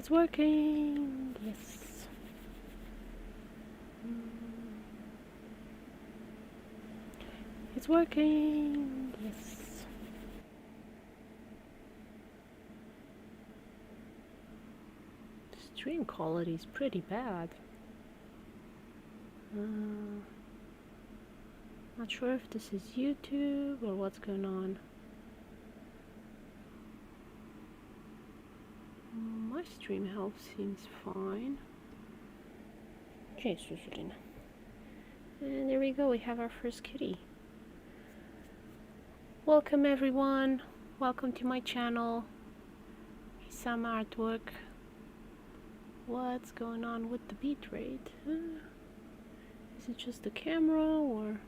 It's working! Yes. It's working! Yes. The stream quality is pretty bad. Not sure if this is YouTube or what's going on. My stream health seems fine. Okay, Susulina. And there we go, we have our first kitty. Welcome everyone. Welcome to my channel. Hisame artwork. What's going on with the bitrate? Is it just the camera or?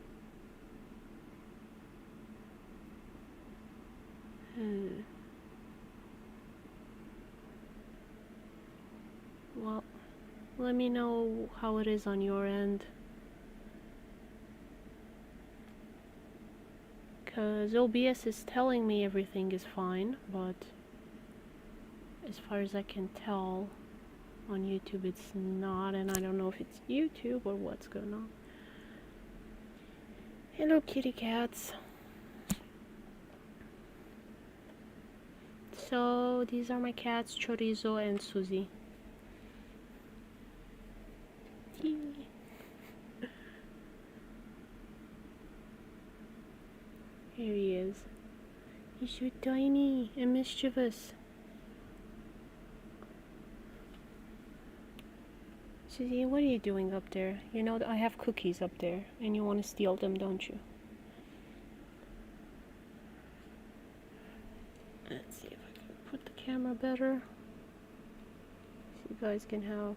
Well, let me know how it is on your end. Because OBS is telling me everything is fine, but as far as I can tell, on YouTube it's not, and I don't know if it's YouTube or what's going on. Hello kitty cats. So these are my cats, Chorizo and Susie. Here he is. He's so tiny and mischievous. Susie, what are you doing up there? You know I have cookies up there and you want to steal them, don't you? Let's see if I can put the camera better so you guys can have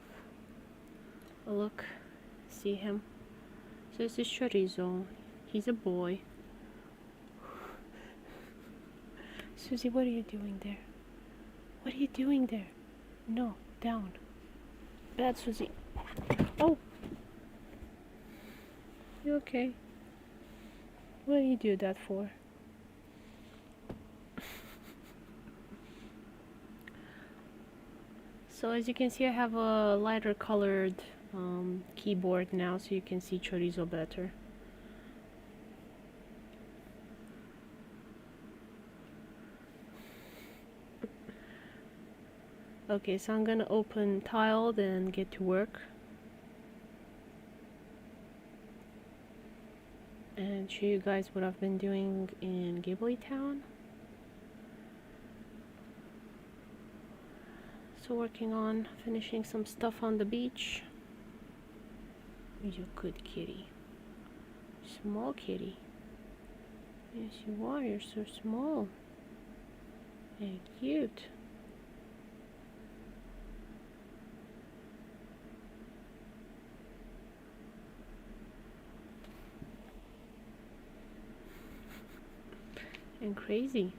a look, see him. So this is Chorizo. He's a boy. Susie, what are you doing there? What are you doing there? No, down. Bad Susie. Oh! You okay? What do you do that for? So as you can see, I have a lighter colored keyboard now, so you can see Chorizo better. Okay, so I'm gonna open Tiled and get to work. And show you guys what I've been doing in Ghibli Town. So working on finishing some stuff on the beach. You're a good kitty. Small kitty. Yes you are, you're so small. And cute. And crazy.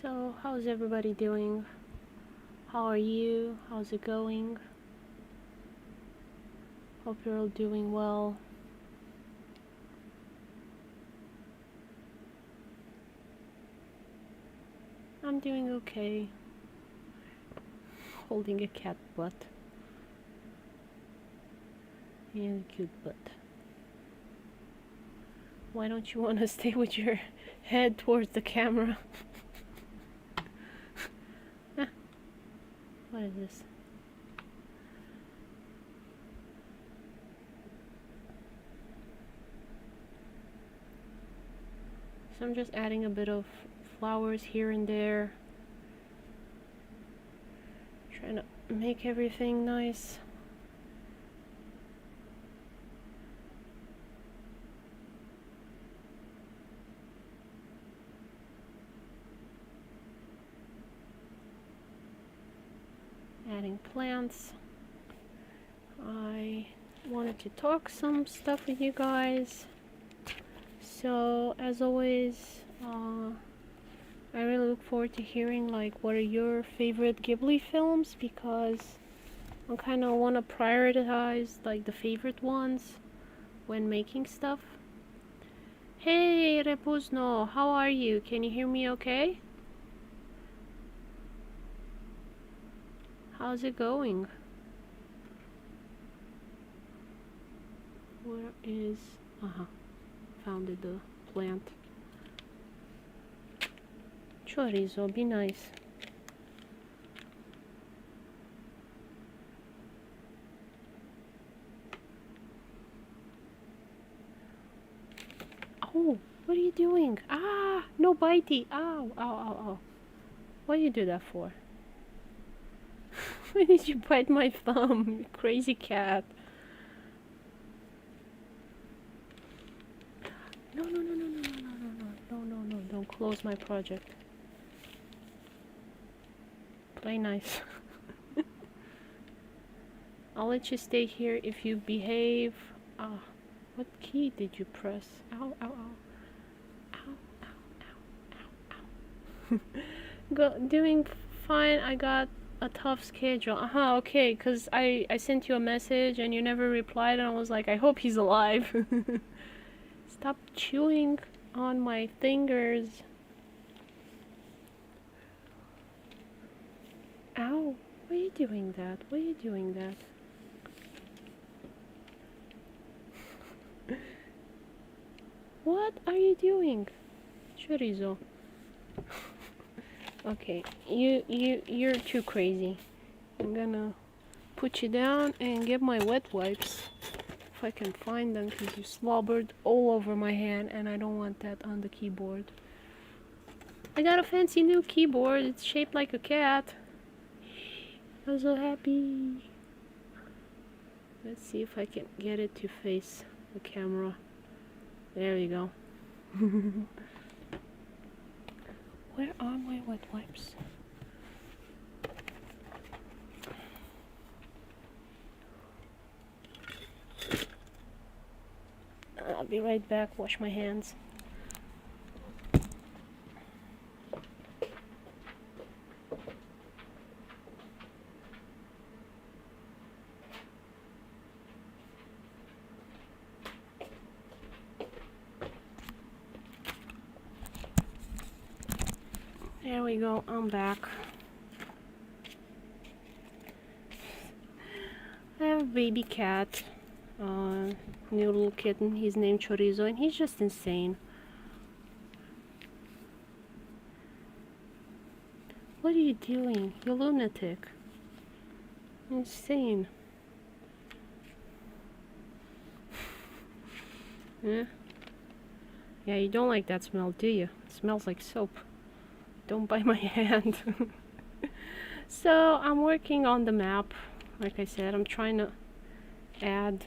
So, how's everybody doing? How are you? How's it going? Hope you're all doing well. I'm doing okay. Holding a cat butt. And a cute butt. Why don't you want to stay with your head towards the camera? What is this? So I'm just adding a bit of flowers here and there. Trying to make everything nice. finishing plants. I wanted to talk some stuff with you guys. So as always, I really look forward to hearing like what are your favorite Ghibli films, because I kind of want to prioritize like the favorite ones when making stuff. Hey Repuzno, how are you? Can you hear me okay? How's it going? Where is... found the plant. Chorizo, be nice. Oh, what are you doing? Ah, no bitey. Ow, ow, ow, ow. What do you do that for? Why did you bite my thumb, you crazy cat? No, no, no, no, no, no, no, no, no, no, no, no, don't close my project. Play nice. I'll let you stay here if you behave. Ah, what key did you press? Ow, ow, ow. Ow, ow, ow, ow, ow. Doing fine. I got a tough schedule. Okay, because I sent you a message and you never replied, and I was like, I hope he's alive. Stop chewing on my fingers. Ow, why are you doing that? Why are you doing that? What are you doing? Chorizo. Okay, you're too crazy. I'm gonna put you down and get my wet wipes. If I can find them, because you slobbered all over my hand and I don't want that on the keyboard. I got a fancy new keyboard. It's shaped like a cat. I'm so happy. Let's see if I can get it to face the camera. There we go. Where are my wet wipes? I'll be right back. Wash my hands. There we go, I'm back. I have a baby cat, new little kitten. He's named Chorizo, and he's just insane. What are you doing, you lunatic? Insane. Yeah, you don't like that smell, do you? It smells like soap. Don't bite my hand. So I'm working on the map. Like I said, I'm trying to add.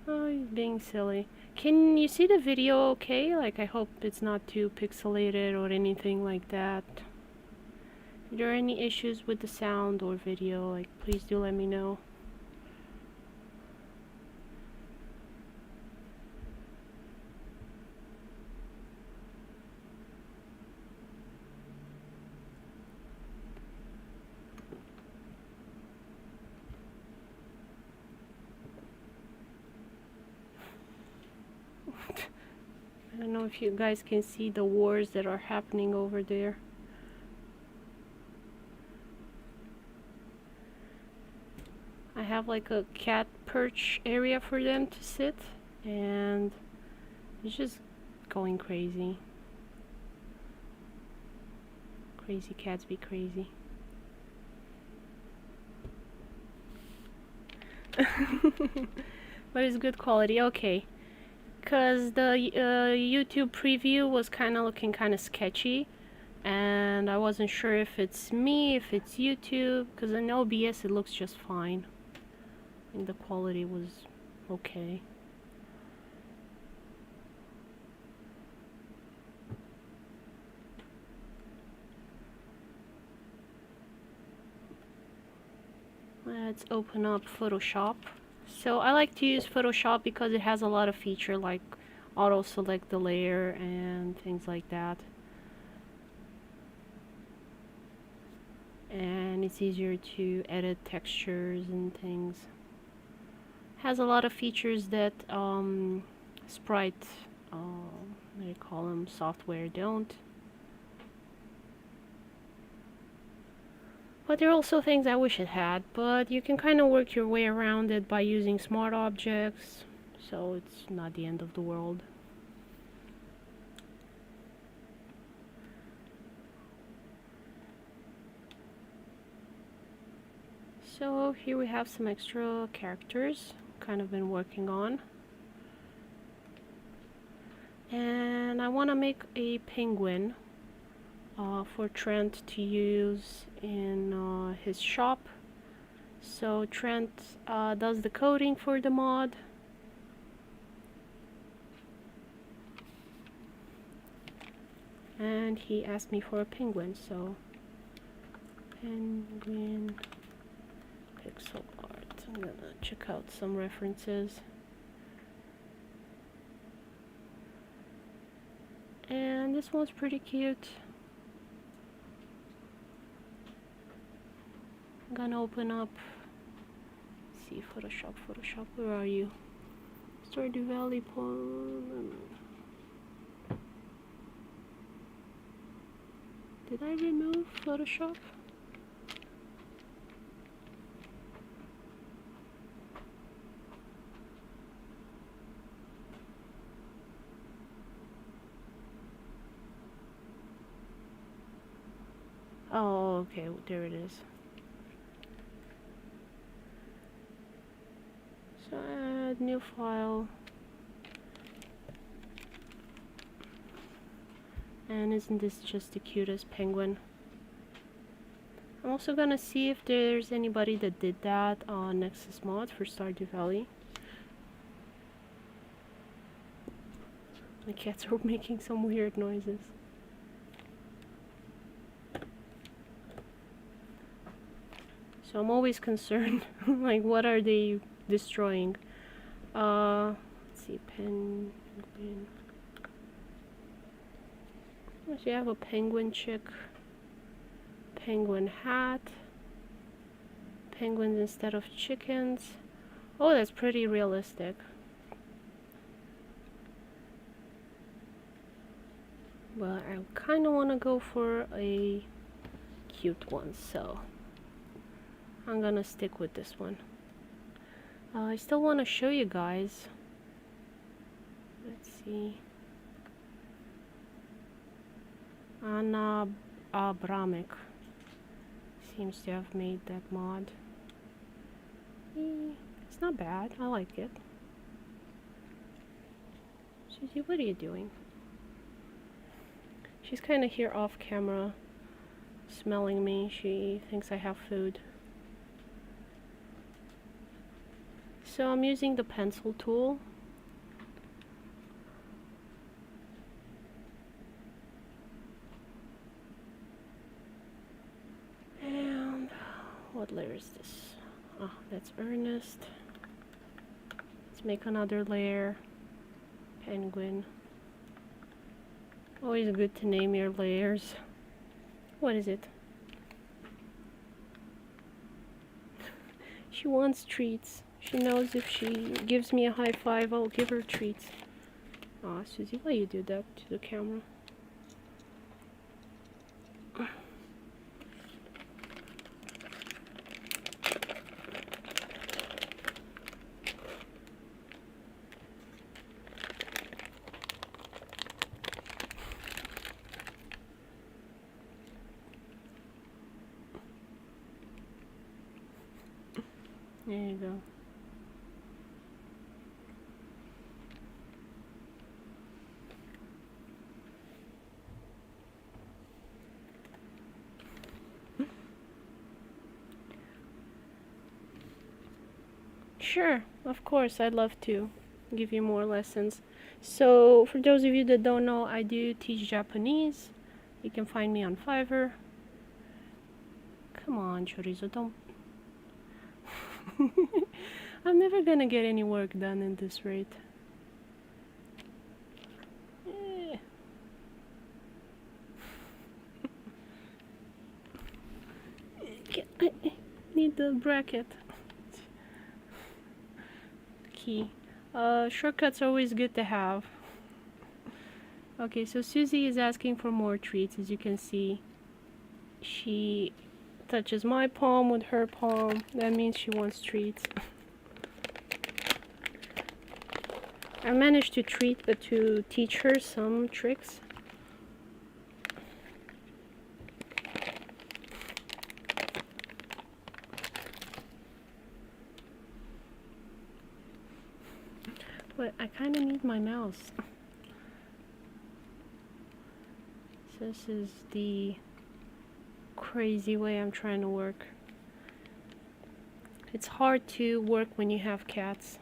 Oh, he's being silly. Can you see the video okay? Like, I hope it's not too pixelated or anything like that. If there are any issues with the sound or video, like, please do let me know. I don't know if you guys can see the wars that are happening over there. I have like a cat perch area for them to sit, and it's just going crazy. Crazy cats be crazy. But it's good quality, okay. Because the YouTube preview was kind of looking kind of sketchy, and I wasn't sure if it's me, if it's YouTube, because in OBS it looks just fine. I think the quality was okay. Let's open up Photoshop. So I like to use Photoshop because it has a lot of features like auto select the layer and things like that. And it's easier to edit textures and things. Has a lot of features that Sprite, what do you call them, software don't. But there are also things I wish it had, but you can kind of work your way around it by using smart objects, so it's not the end of the world. So here we have some extra characters, kind of been working on. And I want to make a penguin for Trent to use in his shop. So Trent does the coding for the mod. And he asked me for a penguin, so penguin pixel art. I'm gonna check out some references. And this one's pretty cute. I'm gonna open up, let's see, Photoshop, where are you? StardewValley Pawn. Did I remove Photoshop? Oh, okay, there it is. So add new file. And isn't this just the cutest penguin? I'm also gonna see if there's anybody that did that on Nexus Mod for Stardew Valley. My cats are making some weird noises. So I'm always concerned, like, what are they destroying? Let's see, penguin. So you have a penguin chick, penguin hat, penguins instead of chickens. Oh, that's pretty realistic. But I kind of want to go for a cute one, so I'm gonna stick with this one. I still want to show you guys. Let's see. Anna Abramik seems to have made that mod. It's not bad. I like it. Susie, what are you doing? She's kind of here off camera, smelling me. She thinks I have food. So I'm using the pencil tool. And what layer is this? Oh, that's Ernest. Let's make another layer. Penguin. Always good to name your layers. What is it? She wants treats. She knows if she gives me a high five, I'll give her treats. Aw, Susie, why you do that to the camera? There you go. Sure, of course, I'd love to give you more lessons. So, for those of you that don't know, I do teach Japanese. You can find me on Fiverr. Come on, Chorizo, don't... I'm never gonna get any work done in this rate. I need the bracket. Key. Shortcuts are always good to have. Okay, so Susie is asking for more treats. As you can see, she touches my palm with her palm. That means she wants treats. I managed to teach her some tricks. But I kind of need my mouse. So this is the crazy way I'm trying to work. It's hard to work when you have cats.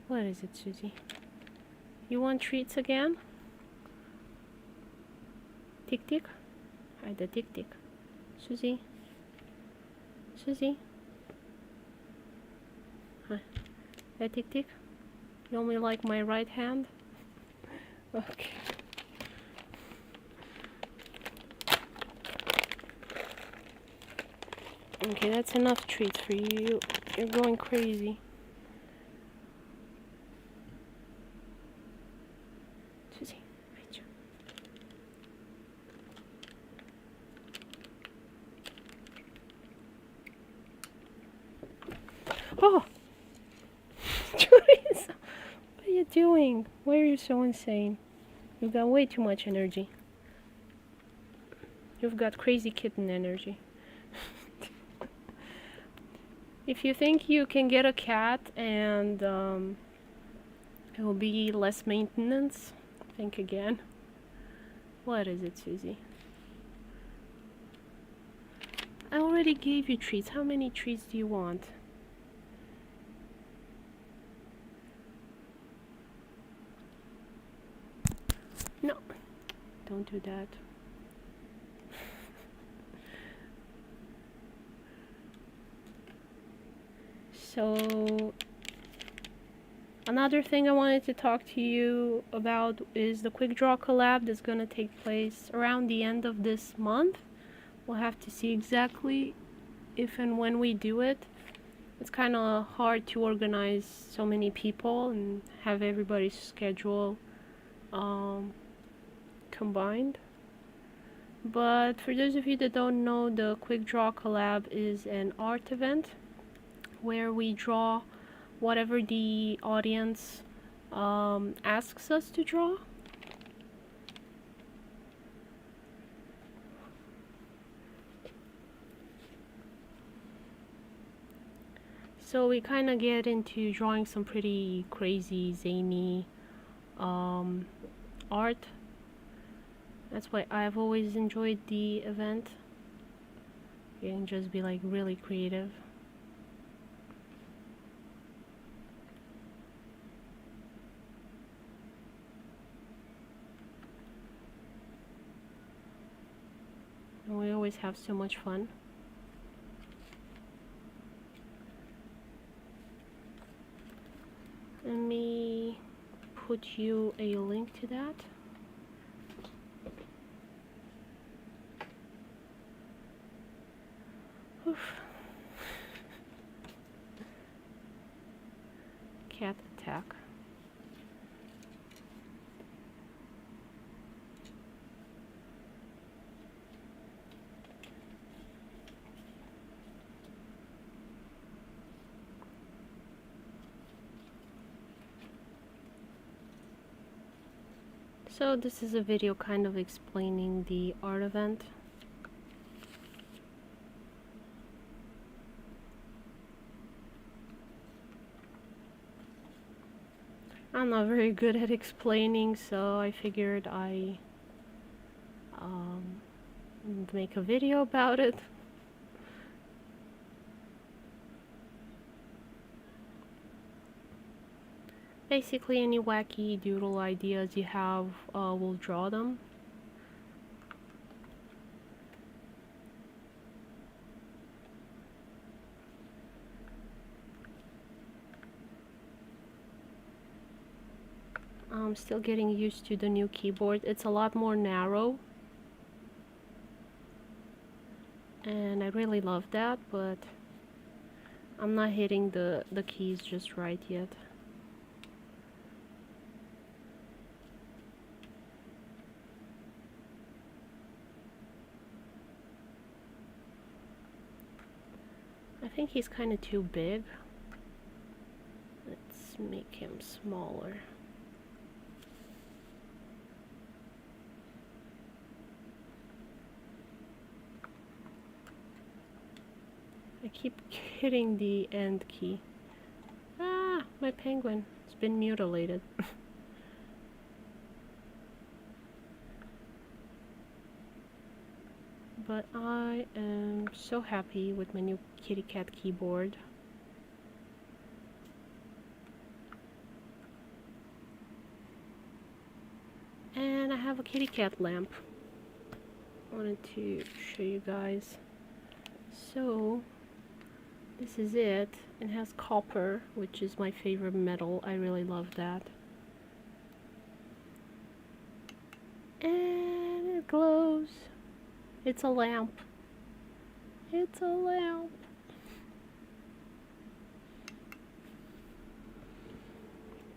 What is it, Susie? You want treats again? Tick tick? Hayda tick tick. Susie? Susie? Huh. Hey, tick tick? You only like my right hand? Okay. Okay, that's enough treats for you. You're going crazy. Susie, right here. Oh! Teresa! What are you doing? Why are you so insane? You've got way too much energy. You've got crazy kitten energy. If you think you can get a cat and it will be less maintenance, think again. What is it, Susie? I already gave you treats. How many treats do you want? No, don't do that. So, another thing I wanted to talk to you about is the Quick Draw collab that's going to take place around the end of this month. We'll have to see exactly if and when we do it. It's kind of hard to organize so many people and have everybody's schedule combined. But for those of you that don't know, the Quick Draw collab is an art event where we draw whatever the audience asks us to draw. So we kind of get into drawing some pretty crazy, zany art. That's why I've always enjoyed the event. You can just be like really creative. And we always have so much fun. Let me put you a link to that. Oof. Cat attack. So this is a video kind of explaining the art event. I'm not very good at explaining, so I figured I make a video about it. Basically, any wacky doodle ideas you have, we'll draw them. I'm still getting used to the new keyboard. It's a lot more narrow. And I really love that, but I'm not hitting the keys just right yet. I think he's kind of too big. Let's make him smaller. I keep hitting the end key. Ah, my penguin. It's been mutilated. But I am so happy with my new kitty cat keyboard. And I have a kitty cat lamp. I wanted to show you guys. So this is it. It has copper, which is my favorite metal. I really love that. And it glows. It's a lamp. It's a lamp.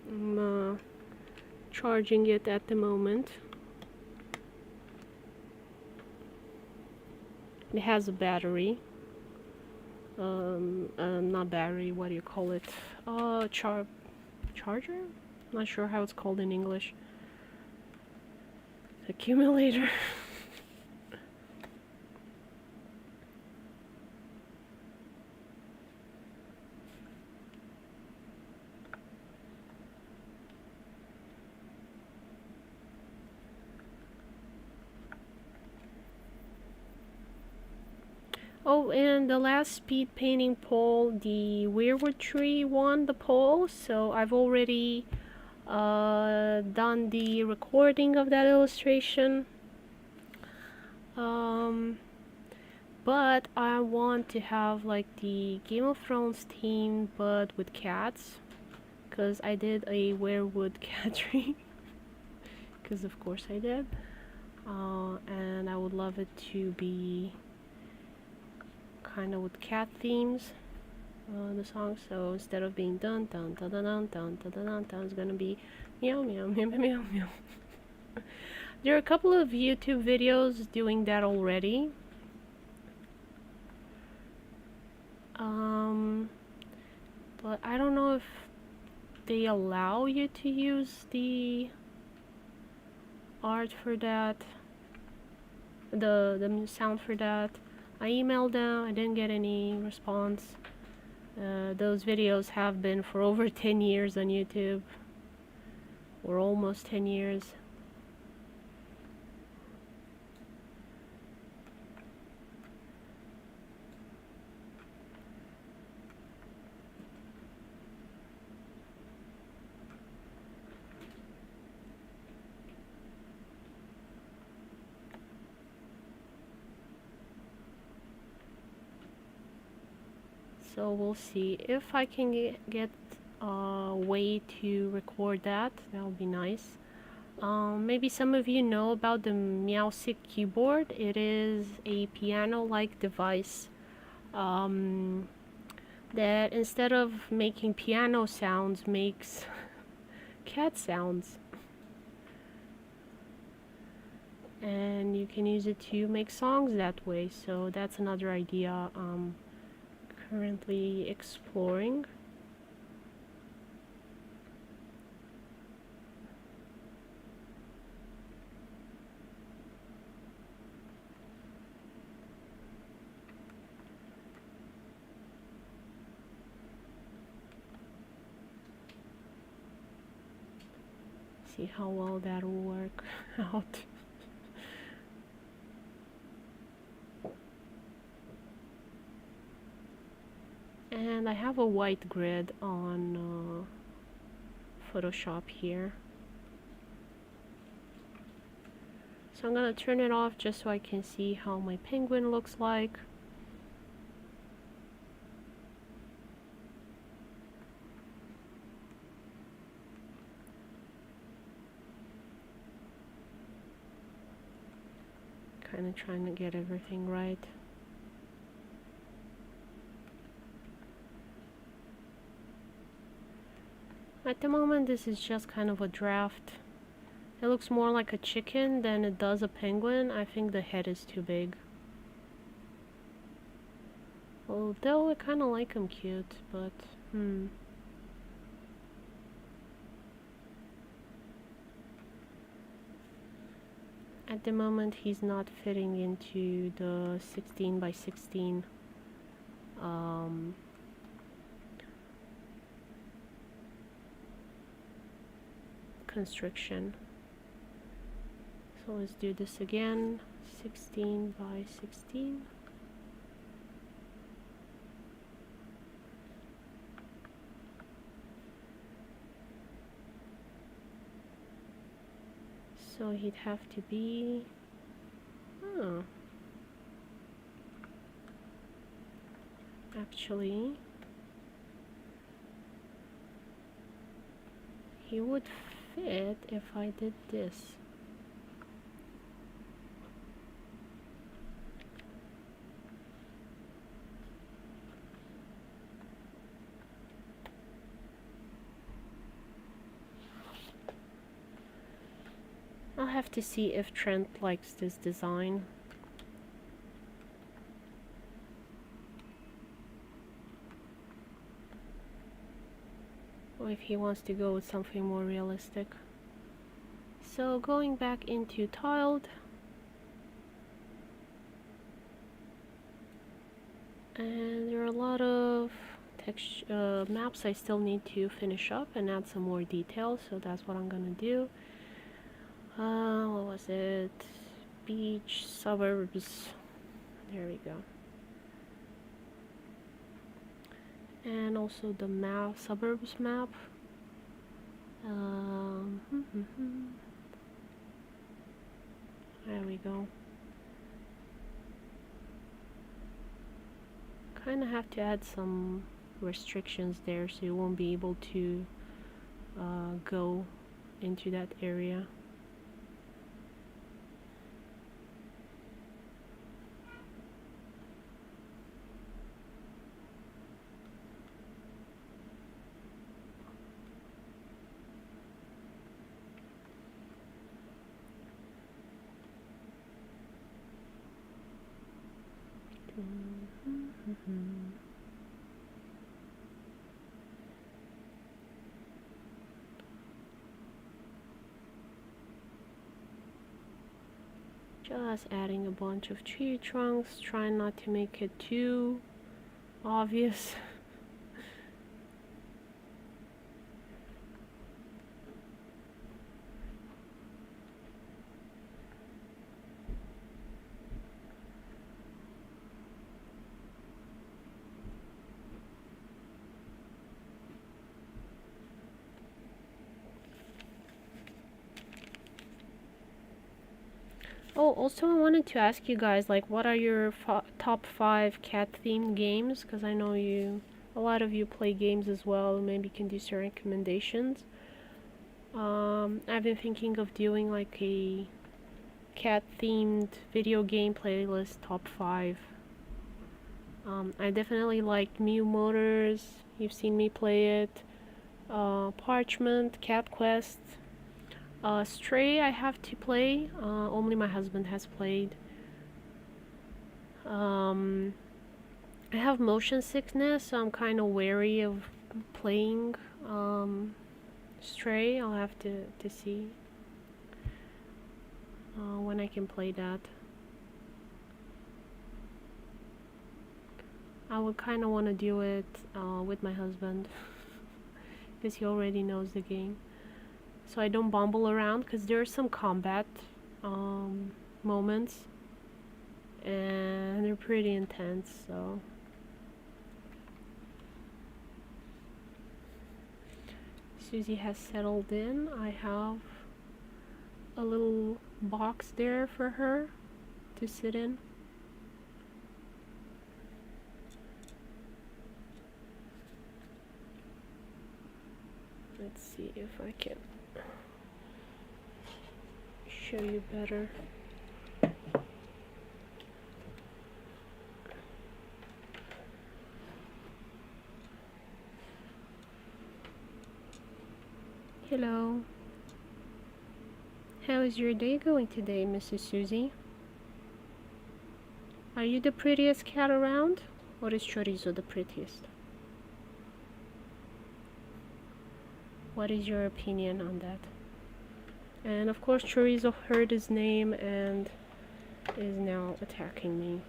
I'm charging it at the moment. It has a battery. Not battery, what do you call it? Charger? Not sure how it's called in English. Accumulator. Oh, and the last speed painting poll, the Weirwood tree won the poll, so I've already done the recording of that illustration. But I want to have like the Game of Thrones theme, but with cats, because I did a Weirwood cat tree, because of course I did, and I would love it to be kind of with cat themes, the song. So instead of being dun dun dun dun dun dun dun dun dun, it's gonna be meow meow meow meow meow meow. There are a couple of YouTube videos doing that already. But I don't know if they allow you to use the art for that, the sound for that. I emailed them, I didn't get any response. Those videos have been for over 10 years on YouTube, or almost 10 years. So we'll see if I can get a way to record that. That would be nice. Maybe some of you know about the Meowsic keyboard. It is a piano-like device that instead of making piano sounds, makes cat sounds. And you can use it to make songs that way. So that's another idea currently exploring. See how well that will work out. And I have a white grid on Photoshop here. So I'm gonna turn it off just so I can see how my penguin looks like. kind of trying to get everything right. At the moment, this is just kind of a draft. It looks more like a chicken than it does a penguin. I think the head is too big. Although I kind of like him cute, but At the moment, he's not fitting into the 16 by 16 constriction. So let's do this again. 16 by 16. So he'd have to be, actually, he would fit if I did this. I'll have to see if Trent likes this design. Or if he wants to go with something more realistic. So going back into tiled. And there are a lot of maps I still need to finish up and add some more details, so that's what I'm gonna do. What was it? Beach, suburbs. There we go. And also the map, suburbs map. There we go. Kind of have to add some restrictions there so you won't be able to go into that area. Just adding a bunch of tree trunks, trying not to make it too obvious. Oh, also I wanted to ask you guys, like, what are your top 5 cat-themed games? Because I know a lot of you play games as well. Maybe you can do some recommendations. I've been thinking of doing like a cat-themed video game playlist, top 5. I definitely like Mew Motors. You've seen me play it. Parchment, Cat Quest. Stray I have to play, only my husband has played. I have motion sickness, so I'm kind of wary of playing Stray. I'll have to see when I can play that. I would kind of want to do it with my husband because he already knows the game. So I don't bumble around, because there are some combat moments and they're pretty intense, so Susie has settled in. I have a little box there for her to sit in. Let's see if I can show you better. Hello. How is your day going today, Mrs. Susie? Are you the prettiest cat around? Or is Chorizo the prettiest? What is your opinion on that? And of course Chorizo heard his name and is now attacking me.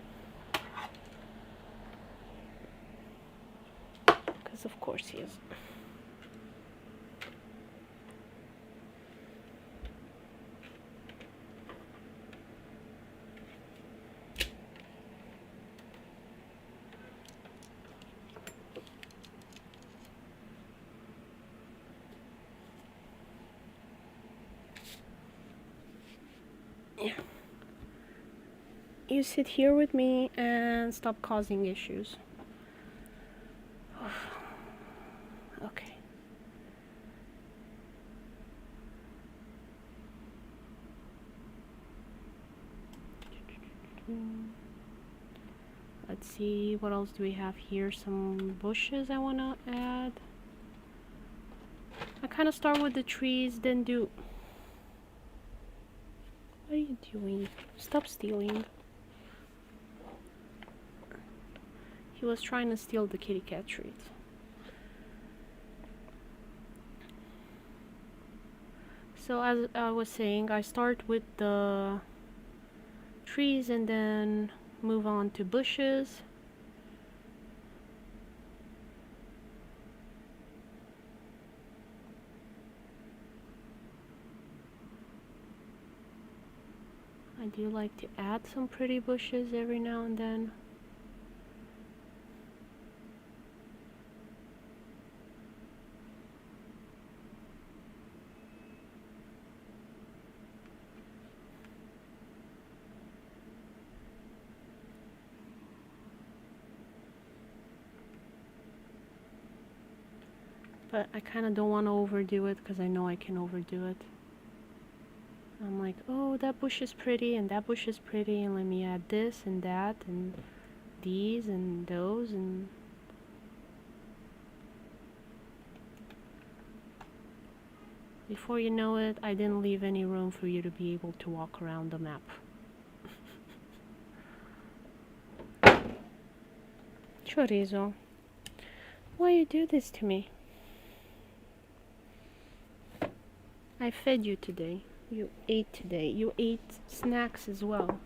Because of course he is. Yeah. You sit here with me and stop causing issues. Okay. Let's see, what else do we have here? Some bushes I want to add. I kind of start with the trees, then do... What are you doing? Stop stealing. He was trying to steal the kitty cat treats. So as I was saying, I start with the trees and then move on to bushes. I do like to add some pretty bushes every now and then. But I kind of don't want to overdo it because I know I can overdo it. I'm like, oh, that bush is pretty and that bush is pretty, and let me add this and that and these and those, and before you know it, I didn't leave any room for you to be able to walk around the map. Chorizo, why you do this to me? I fed you today. You ate today. You ate snacks as well.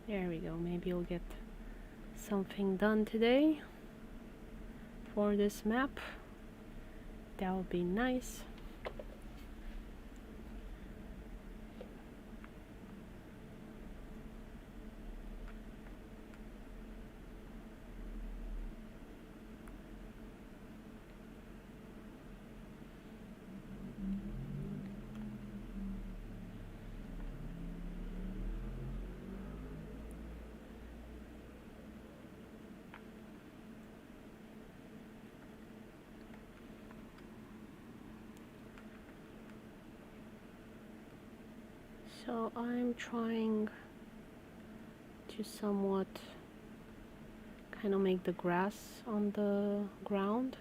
There we go. Maybe you'll get something done today for this map. That would be nice. So I'm trying to somewhat kind of make the grass on the ground.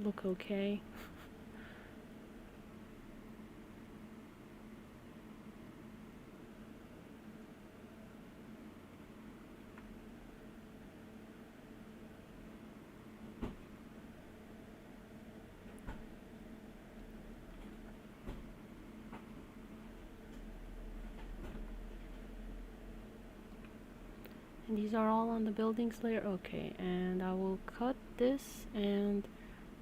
Look okay. And these are all on the buildings layer. Okay, and I will cut this and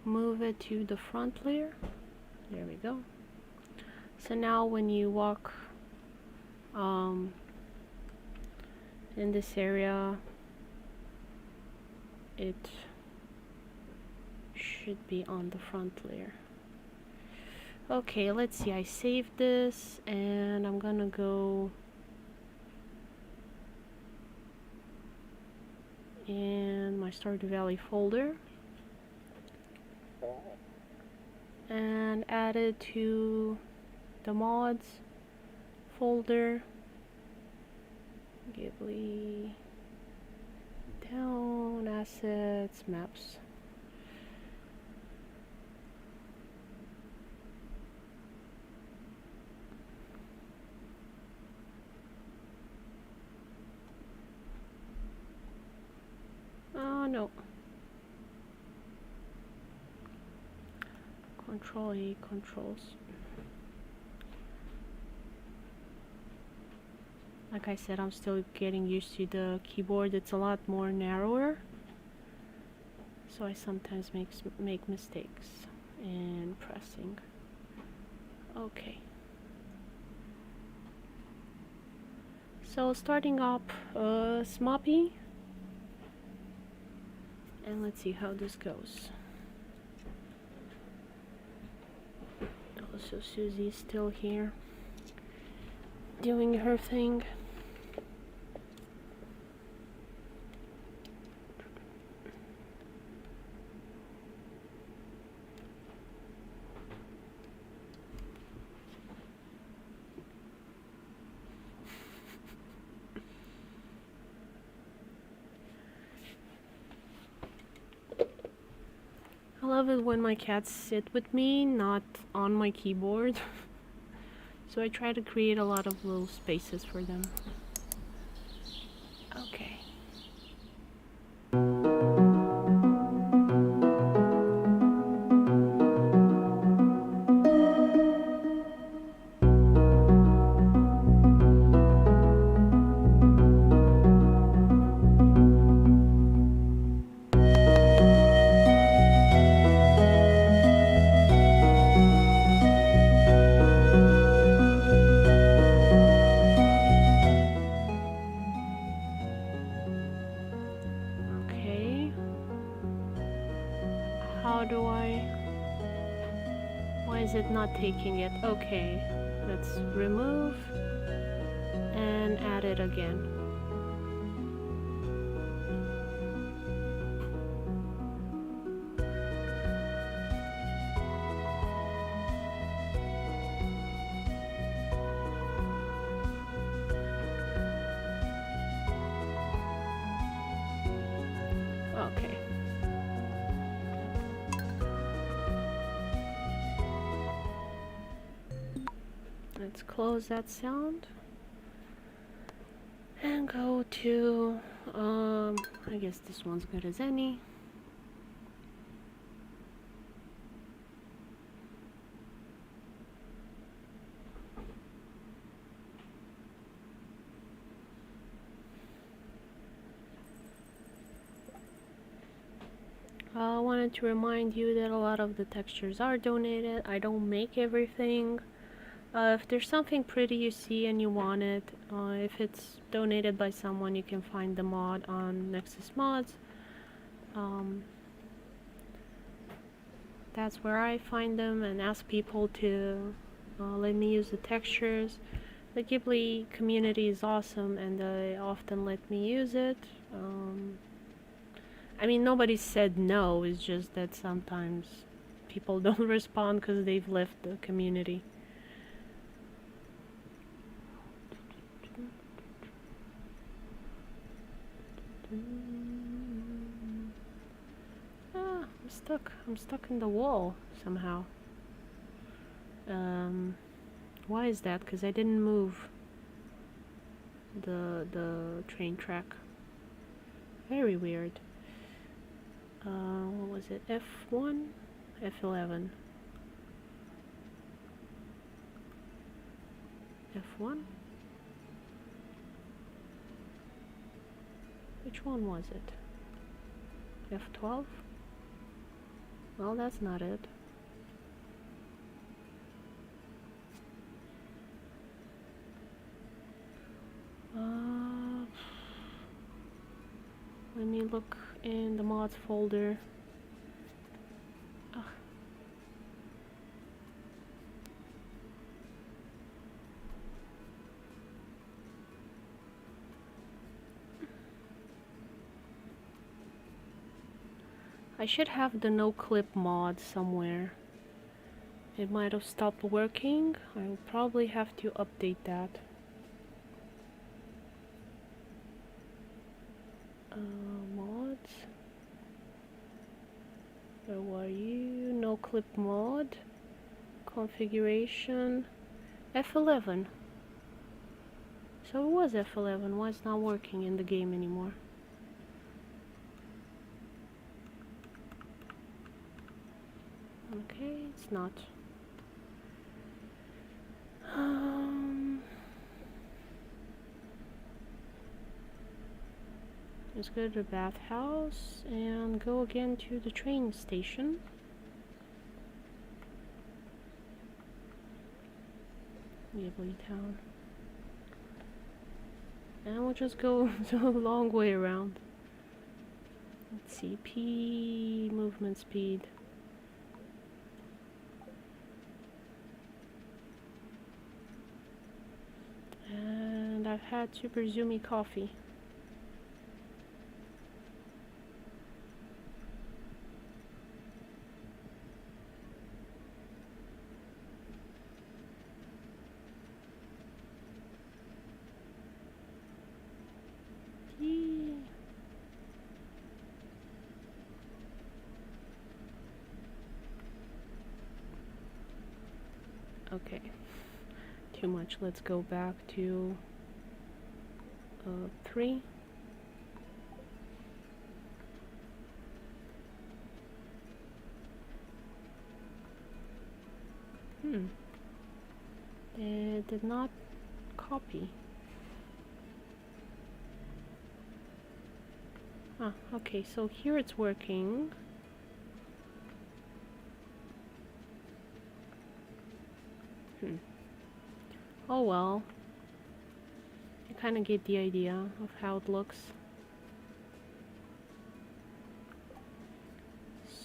move it to the front layer. There we go. So now when you walk in this area it should be on the front layer. Okay, let's see, I saved this and I'm gonna go in my StardewValley folder and add it to the mods folder. Ghibli, down, assets, maps. Oh no. Control A, controls. Like I said, I'm still getting used to the keyboard. It's a lot more narrower, so I sometimes make mistakes in pressing. Okay. So starting up Smoppy, and let's see how this goes. Also, Susie's still here doing her thing. I love it when my cats sit with me, not on my keyboard. So I try to create a lot of little spaces for them. Okay. Why is it not taking it? Okay, let's remove and add it again. Okay. Let's close that sound and go to, I guess this one's good as any. I wanted to remind you that a lot of the textures are donated. I don't make everything. If there's something pretty you see and you want it, if it's donated by someone, you can find the mod on Nexus Mods. That's where I find them and ask people to let me use the textures. The Ghibli community is awesome and they often let me use it. I mean, nobody said no, it's just that sometimes people don't respond because they've left the community. Ah, I'm stuck in the wall somehow. Why is that? Because I didn't move the train track. Very weird. What was it? F1? F11. F1? Which one was it? F12? Well, that's not it. me look in the mods folder. Ugh. I should have the no clip mod somewhere. It might have stopped working. I will probably have to update that. Mods. Where are you? No clip mod. Configuration. F11. So it was F11. Why it's not working in the game anymore? Okay, it's not. Let's go to the bathhouse and go again to the train station. Ghibli Town. And we'll just go the long way around. Let's see, P movement speed. And I've had Super Zoomy coffee. Okay, too much. Let's go back to 3. It did not copy. Ah, okay, so here it's working. Oh well. You kind of get the idea of how it looks.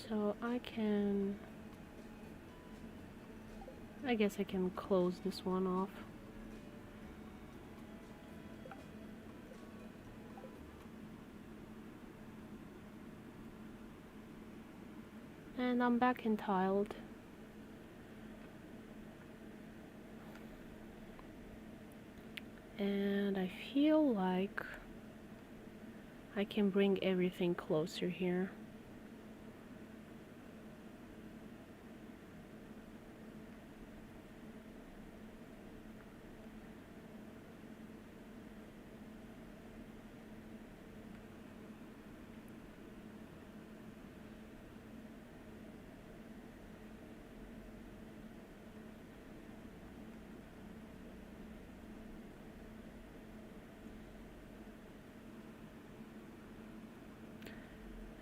So I guess I can close this one off. And I'm back in tiled. And I feel like I can bring everything closer here.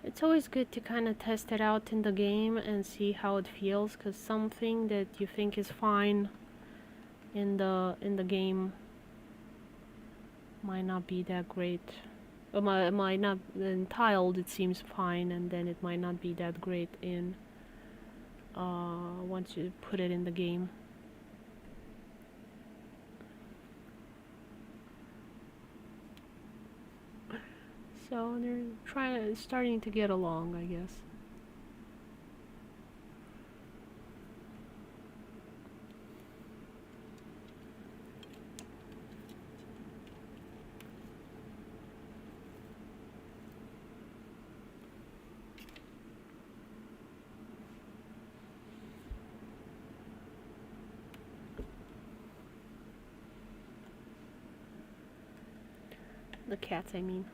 It's always good to kind of test it out in the game and see how it feels, because something that you think is fine in the game might not be that great. Might not, in tiled it seems fine, and then it might not be that great in once you put it in the game. So they're starting to get along, I guess. The cats, I mean.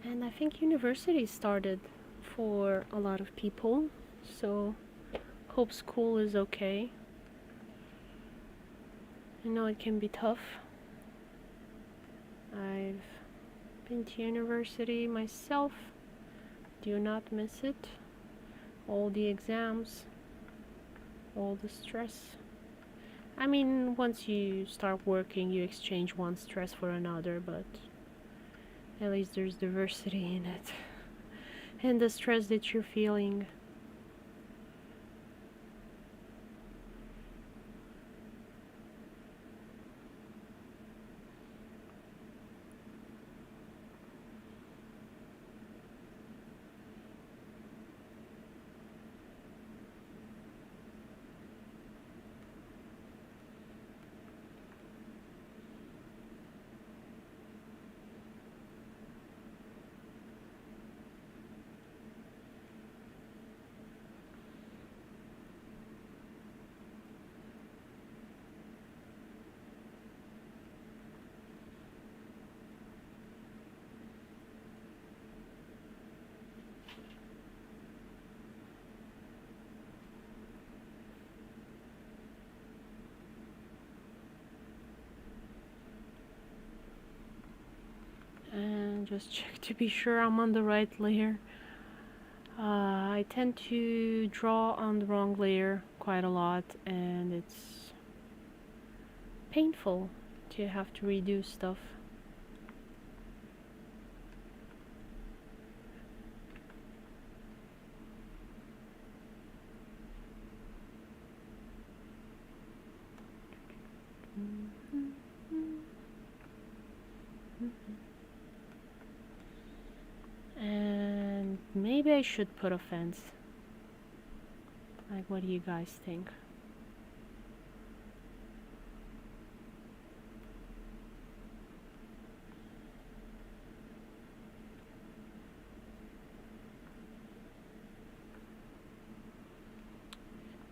And I think university started for a lot of people, so hope school is okay. I know it can be tough. I've been to university myself. Do not miss it. All the exams, all the stress. I mean, once you start working, you exchange one stress for another, but at least there's diversity in it. And the stress that you're feeling. And just check to be sure I'm on the right layer. I tend to draw on the wrong layer quite a lot, and it's painful to have to redo stuff. And maybe I should put a fence. Like, what do you guys think?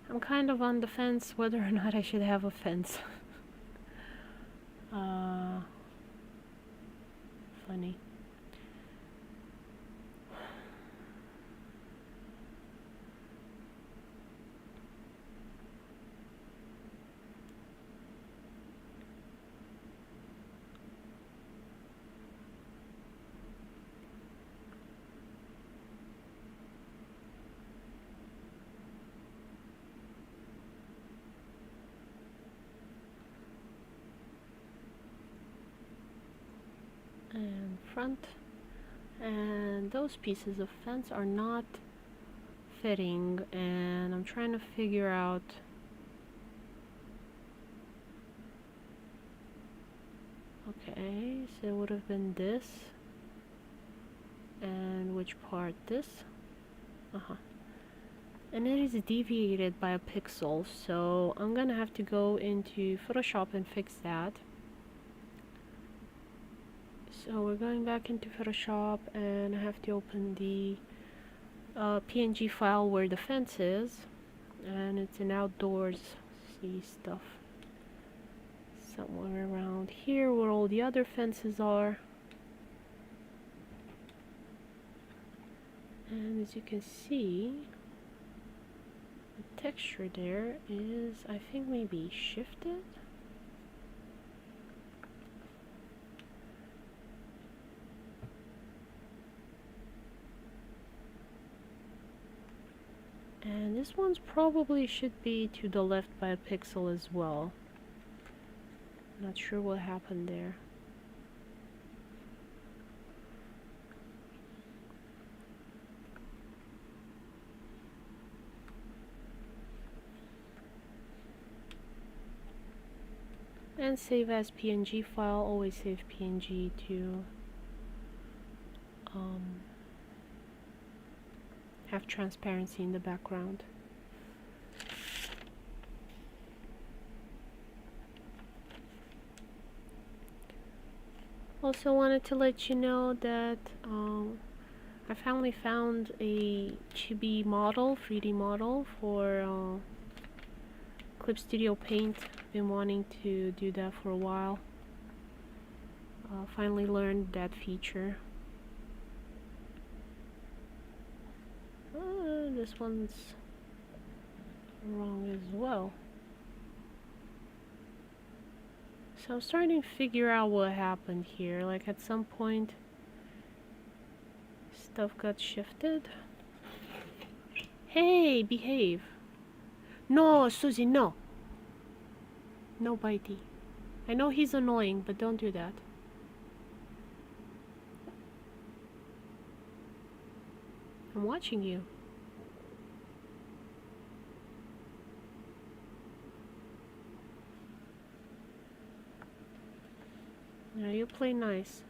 I'm kind of on the fence whether or not I should have a fence. Funny. And front, and those pieces of fence are not fitting, and I'm trying to figure out okay, so it would have been this, and which part? This? And it is deviated by a pixel, so I'm gonna have to go into Photoshop and fix that. So we're going back into Photoshop, and I have to open the PNG file where the fence is, and it's an outdoors see stuff somewhere around here where all the other fences are. And as you can see, the texture there is, I think, maybe shifted. And this one's probably should be to the left by a pixel as well. Not sure what happened there. And save as PNG file, always save PNG to have transparency in the background. Also wanted to let you know that I finally found a chibi model, 3D model for Clip Studio Paint. Been wanting to do that for a while. Finally learned that feature. This one's wrong as well. So I'm starting to figure out what happened here. Like, at some point stuff got shifted. Hey, behave. No, Susie, no. No bitey. I know he's annoying, but don't do that. I'm watching you. Now you play nice.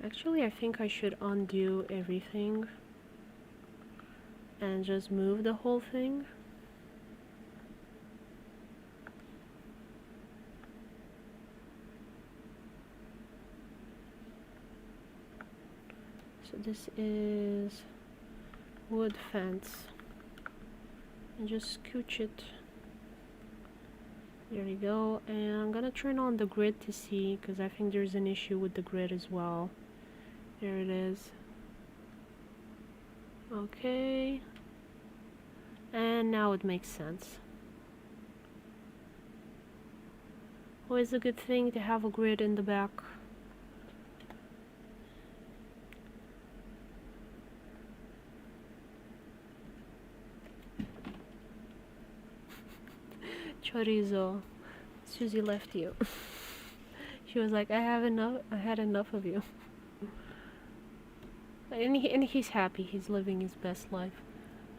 Actually, I think I should undo everything and just move the whole thing. So this is wood fence. And just scooch it. There we go. And I'm gonna turn on the grid to see, because I think there's an issue with the grid as well. There it is. Okay. And now it makes sense. Always a good thing to have a grid in the back. Chorizo. Susie left you. She was like, I had enough of you. And he's happy. He's living his best life.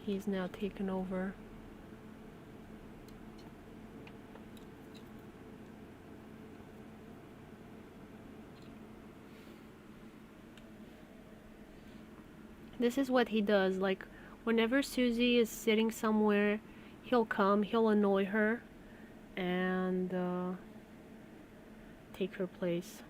He's now taken over. This is what he does. Like, whenever Susie is sitting somewhere, he'll come, he'll annoy her, and take her place.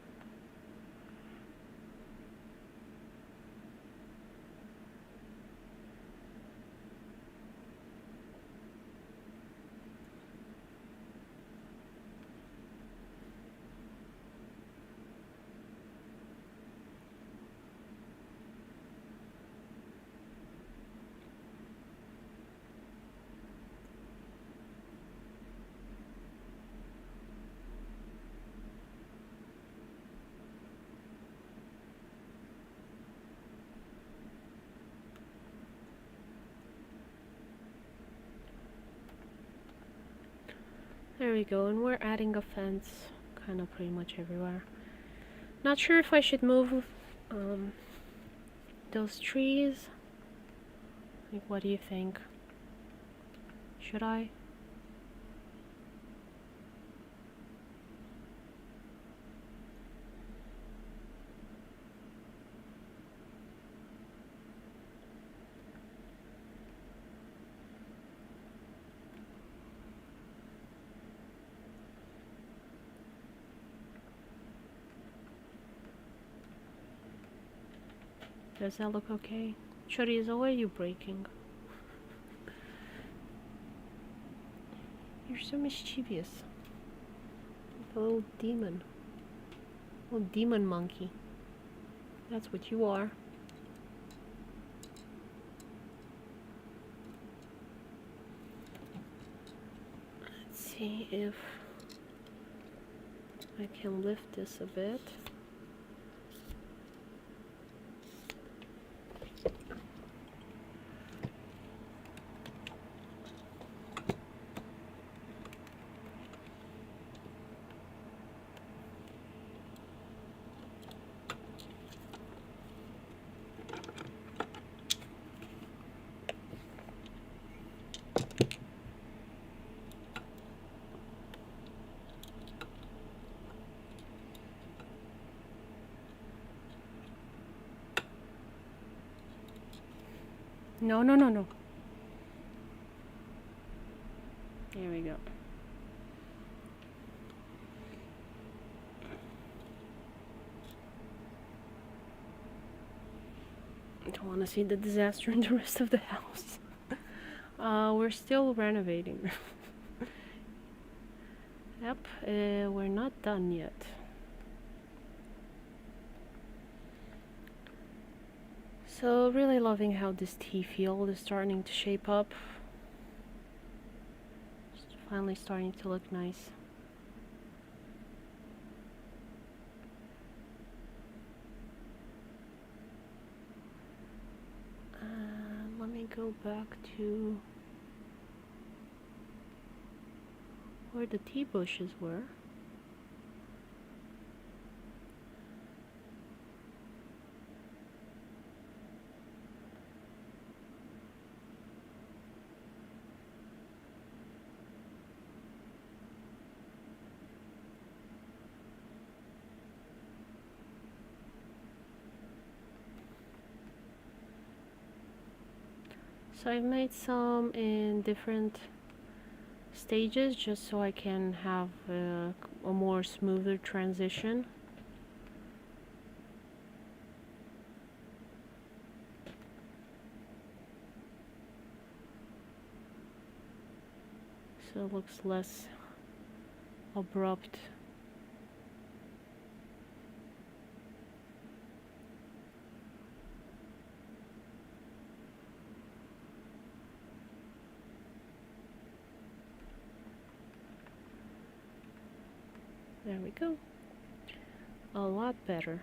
There we go, and we're adding a fence kind of pretty much everywhere. Not sure if I should move those trees. Like, what do you think? Should I? Does that look okay? Chorizo, why are you breaking? You're so mischievous. Like a little demon. Little demon monkey. That's what you are. Let's see if I can lift this a bit. No, no, no, no. There we go. I don't want to see the disaster in the rest of the house. We're still renovating. Yep, we're not done yet. So really loving how this tea field is starting to shape up. It's finally starting to look nice. go back to where the tea bushes were. So I've made some in different stages just so I can have a more smoother transition. So it looks less abrupt. There we go. A lot better.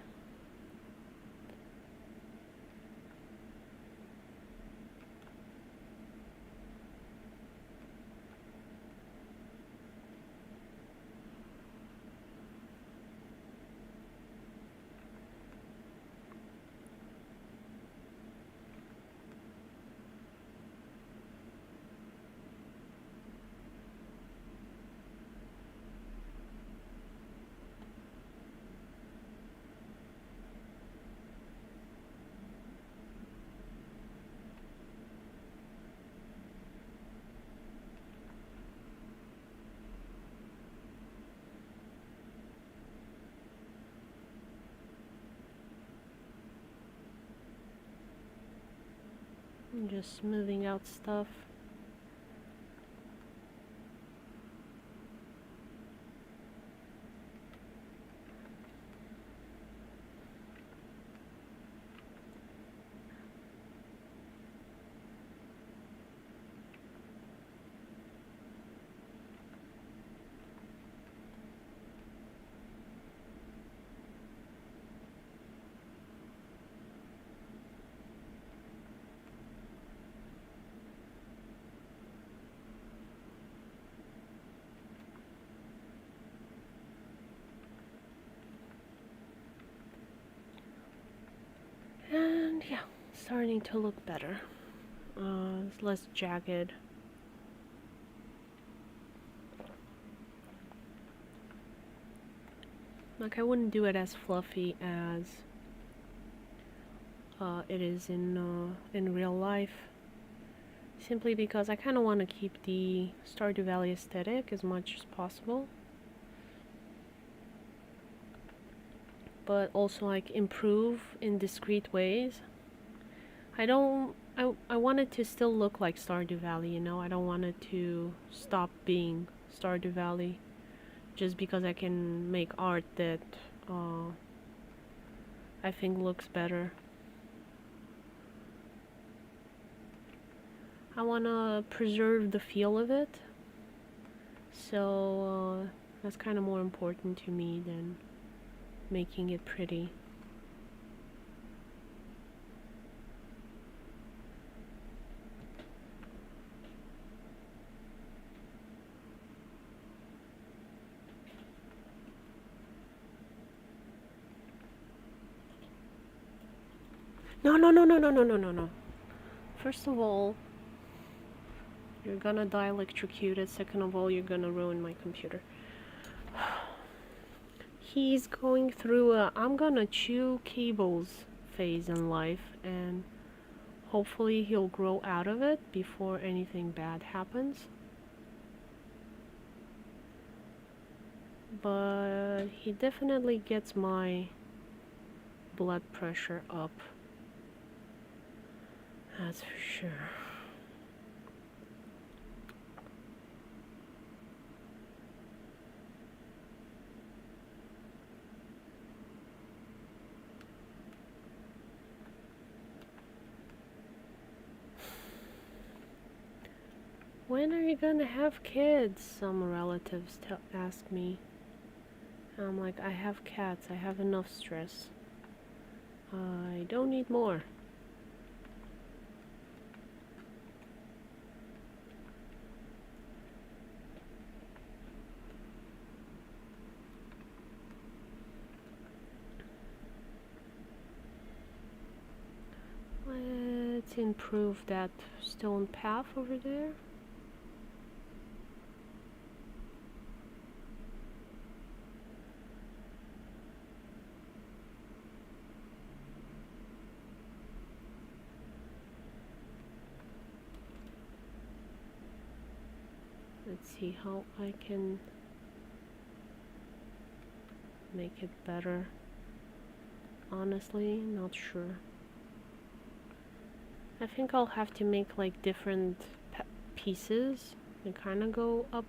I'm just smoothing out stuff. And yeah, starting to look better. It's less jagged. Like I wouldn't do it as fluffy as it is in real life, simply because I kind of want to keep the Stardew Valley aesthetic as much as possible, but also like improve in discrete ways. I want it to still look like Stardew Valley, you know. I don't want it to stop being Stardew Valley just because I can make art that I think looks better. I want to preserve the feel of it, so that's kind of more important to me than making it pretty. No. First of all, you're gonna die electrocuted. Second of all, you're gonna ruin my computer. He's going through a I'm gonna chew cables phase in life, and hopefully he'll grow out of it before anything bad happens. But he definitely gets my blood pressure up. That's for sure. When are you gonna have kids? Some relatives ask me. I'm like, I have cats. I have enough stress. I don't need more. Let's improve that stone path over there. Let's see how I can make it better. Honestly, not sure. I think I'll have to make like different pieces and kind of go up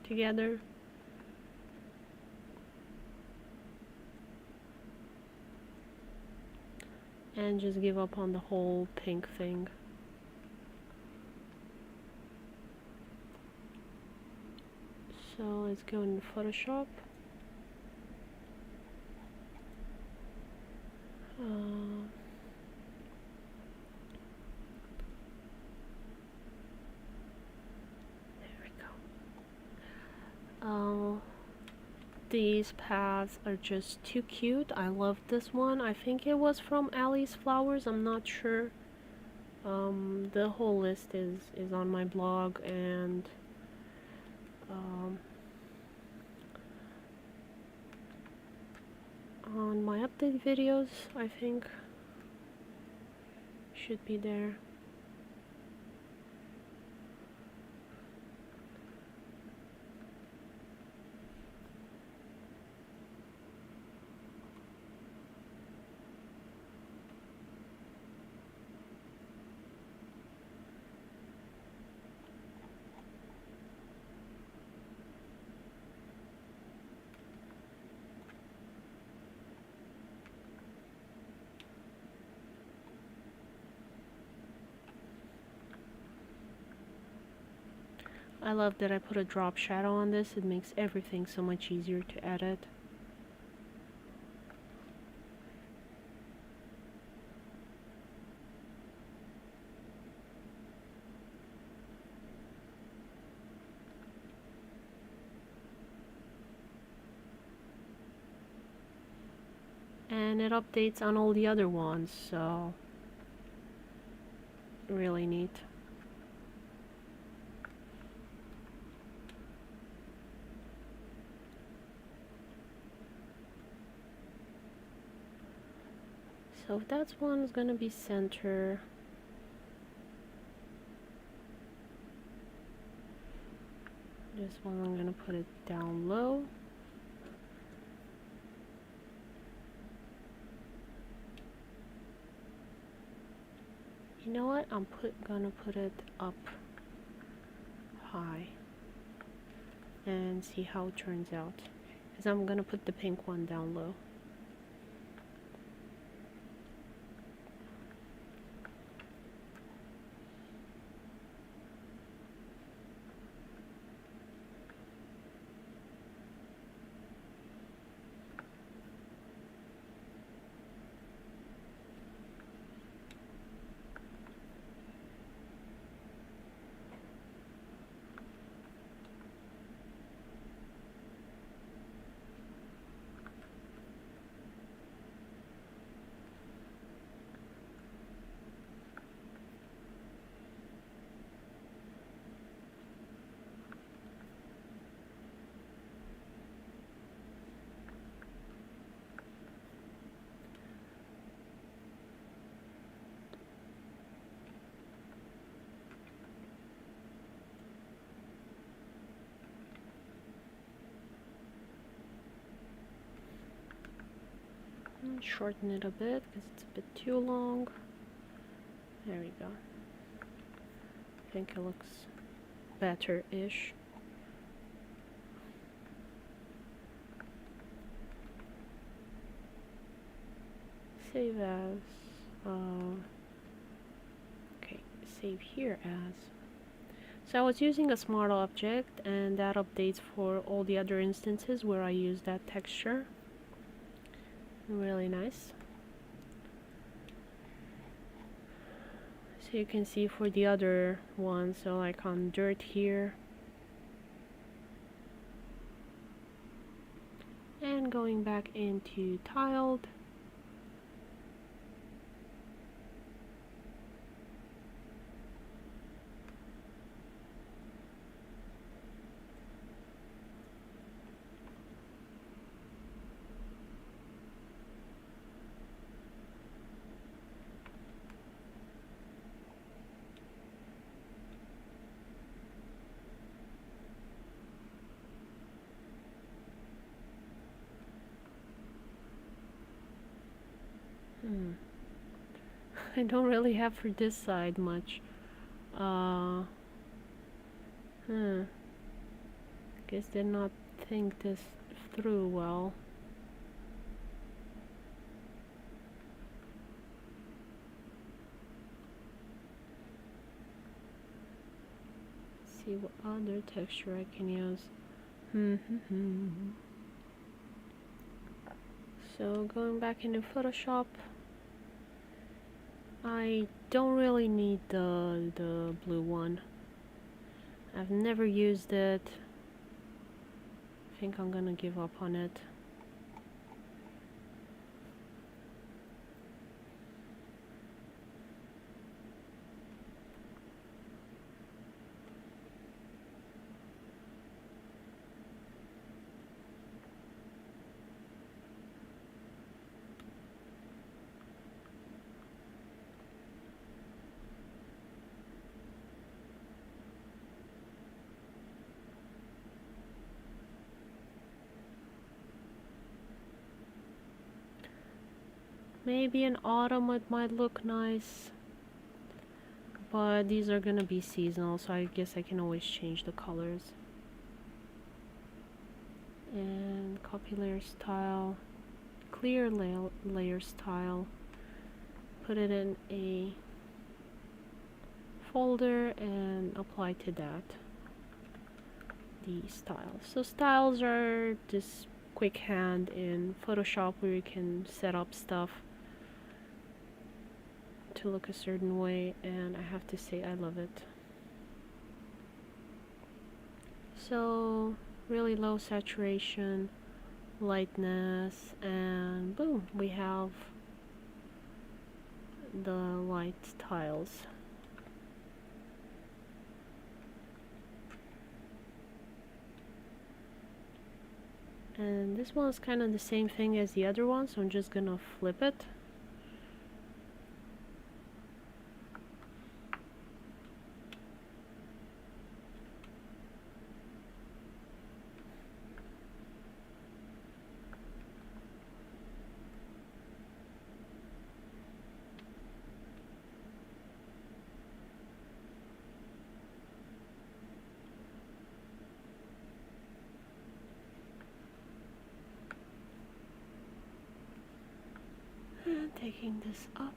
together. And just give up on the whole pink thing. So let's go in Photoshop. There we go. These paths are just too cute. I love this one. I think it was from Ali's Flowers. I'm not sure. The whole list is on my blog, and on my update videos, I think should be there. I love that I put a drop shadow on this. It makes everything so much easier to edit. And it updates on all the other ones, so really neat. So that one's gonna be center. This one I'm gonna put it down low. You know what? I'm gonna put it up high and see how it turns out. Because I'm gonna put the pink one down low. Shorten it a bit because it's a bit too long. There we go. I think it looks better-ish. Save as. Okay, save here as. So I was using a smart object, and that updates for all the other instances where I use that texture. Really nice. So you can see for the other ones, so like on dirt here, and going back into tiled, I don't really have for this side much. Guess did not think this through well. See what other texture I can use. So going back into Photoshop, I don't really need the blue one. I've never used it. I think I'm gonna give up on it. Maybe in autumn it might look nice, but these are gonna be seasonal, so I guess I can always change the colors. And copy layer style, clear layer style, put it in a folder and apply to that the styles. So styles are this quick hand in Photoshop where you can set up stuff to look a certain way, and I have to say I love it. So really low saturation, lightness, and boom, we have the light tiles. And this one is kind of the same thing as the other one, so I'm just gonna flip it. And taking this up.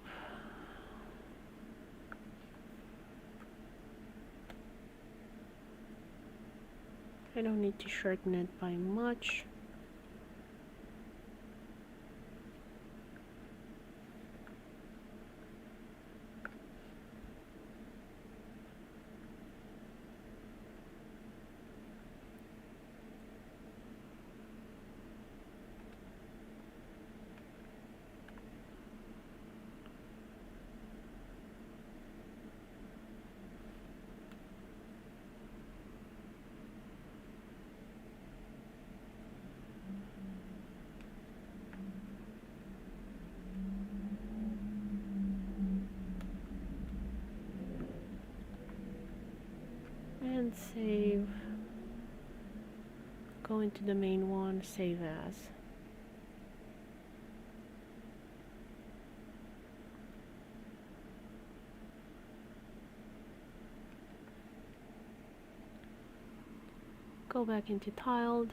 I don't need to shorten it by much. And save. Go into the main one, save as. Go back into tiled.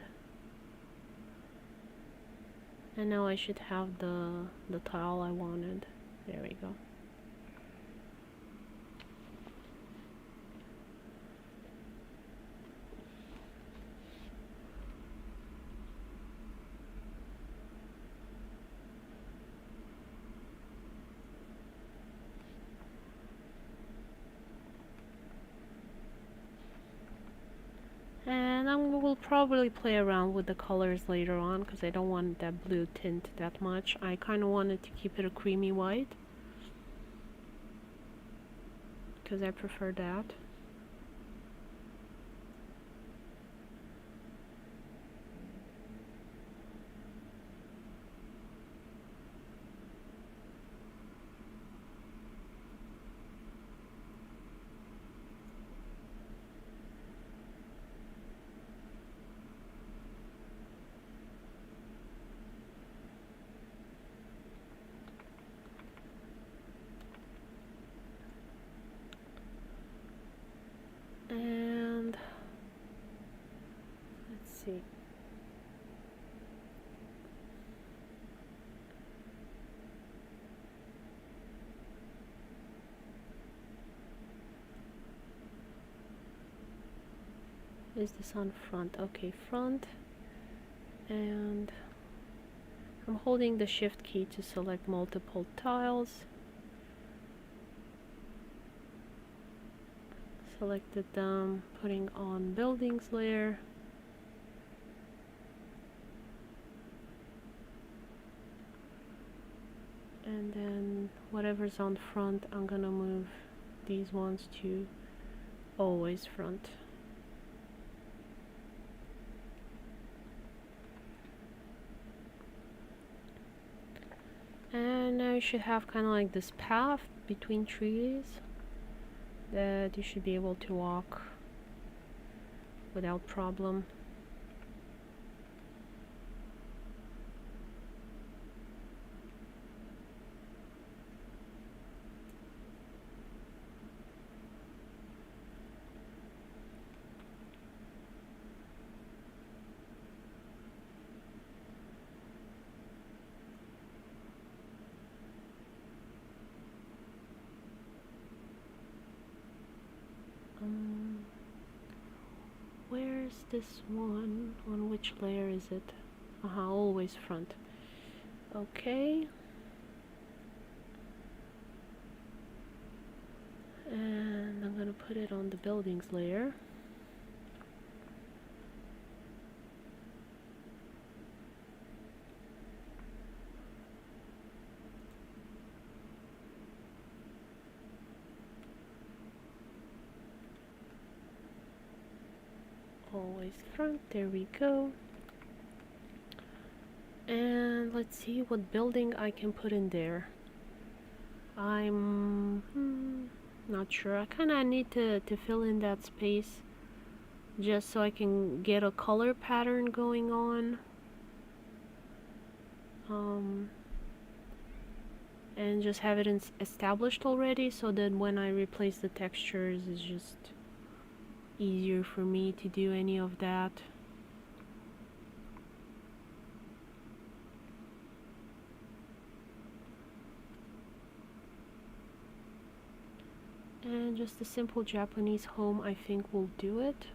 And now I should have the tile I wanted. There we go. And I will probably play around with the colors later on because I don't want that blue tint that much. I kind of wanted to keep it a creamy white because I prefer that. is this on front? Okay, front. And I'm holding the shift key to select multiple tiles. Selected them, putting on buildings layer. And then whatever's on front, I'm gonna move these ones to always front. And now you should have kind of like this path between trees that you should be able to walk without problem. Where's this one? On which layer is it? Always front. Okay. And I'm gonna put it on the buildings layer. Always front, there we go. And let's see what building I can put in there. I'm not sure. I kind of need to fill in that space just so I can get a color pattern going on. And just have it established already so that when I replace the textures it's just easier for me to do any of that. And just a simple Japanese home I think will do it.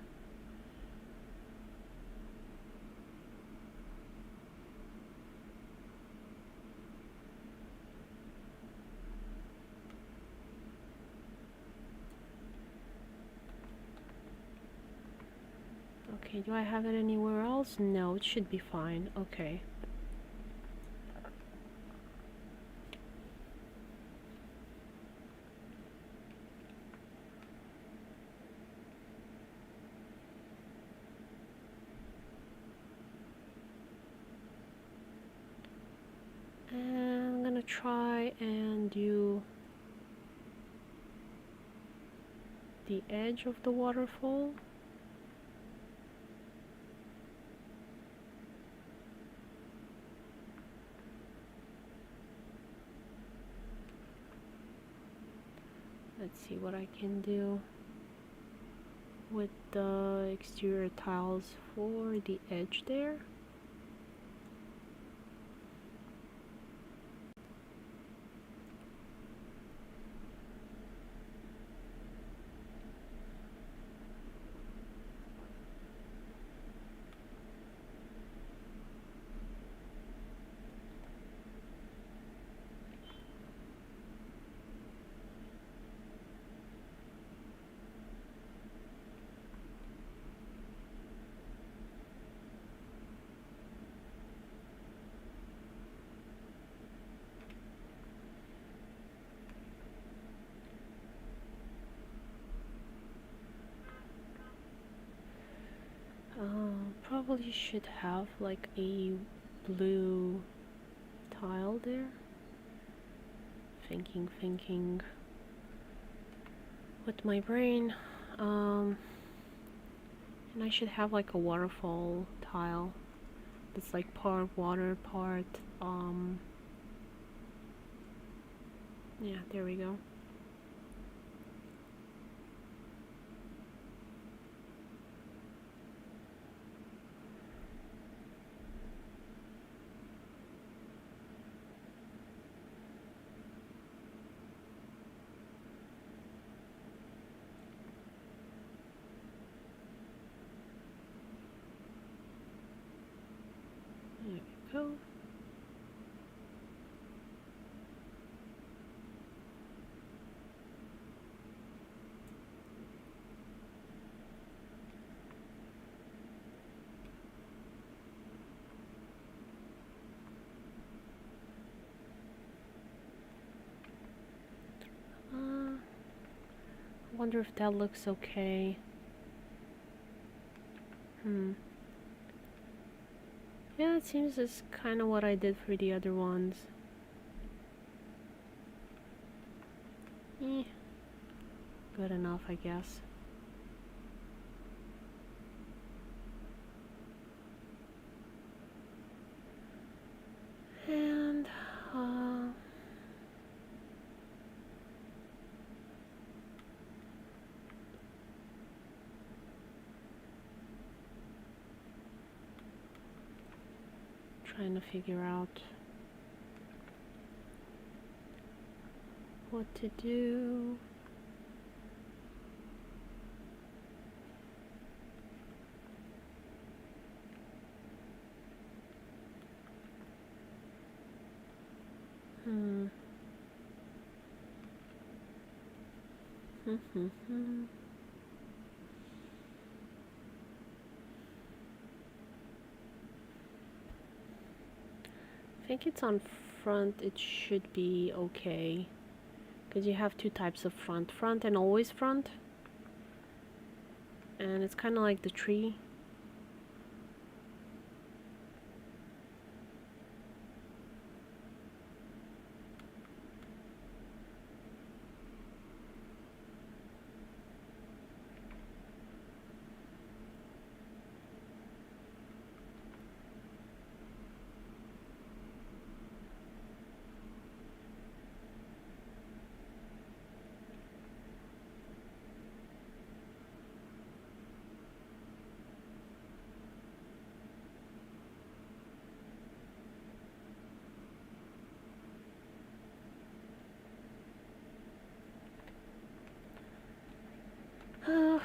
Okay, do I have it anywhere else? No, it should be fine. Okay. And I'm gonna try and do the edge of the waterfall. Let's see what I can do with the exterior tiles for the edge there. Probably should have like a blue tile there. Thinking with my brain. And I should have like a waterfall tile that's like part water, part yeah, there we go. go. I wonder if that looks okay. Yeah, it seems it's kind of what I did for the other ones. Good enough, I guess. And trying to figure out what to do. I think it's on front, it should be okay. Because you have two types of front. Front and always front. And it's kind of like the tree.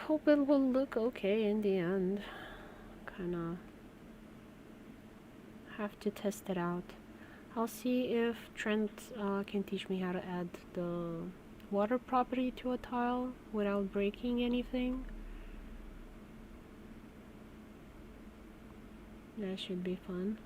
Hope it will look okay in the end. Kinda have to test it out. I'll see if Trent can teach me how to add the water property to a tile without breaking anything. That should be fun.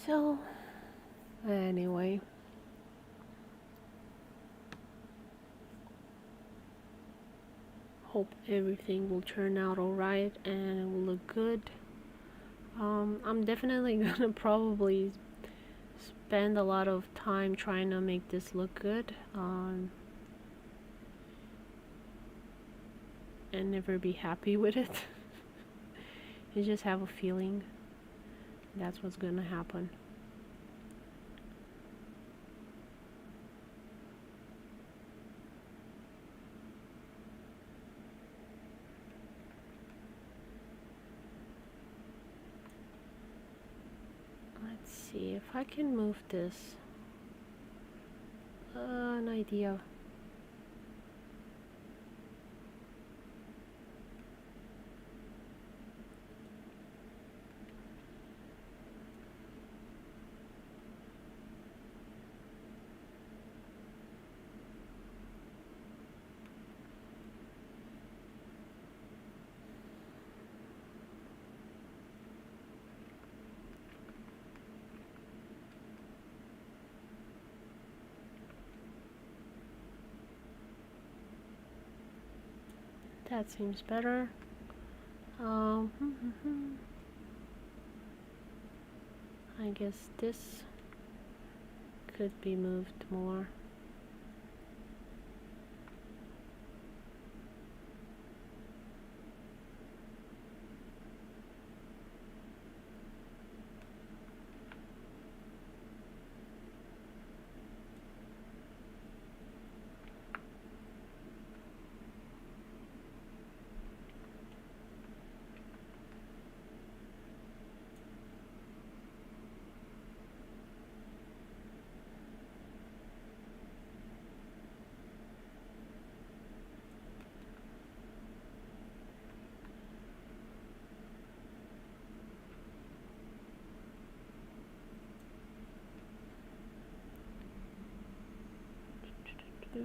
So, anyway. Hope everything will turn out alright and it will look good. I'm definitely gonna probably spend a lot of time trying to make this look good. And never be happy with it. You just have a feeling that's what's gonna happen. Let's see if I can move this. An idea. That seems better. I guess this could be moved more. Yeah,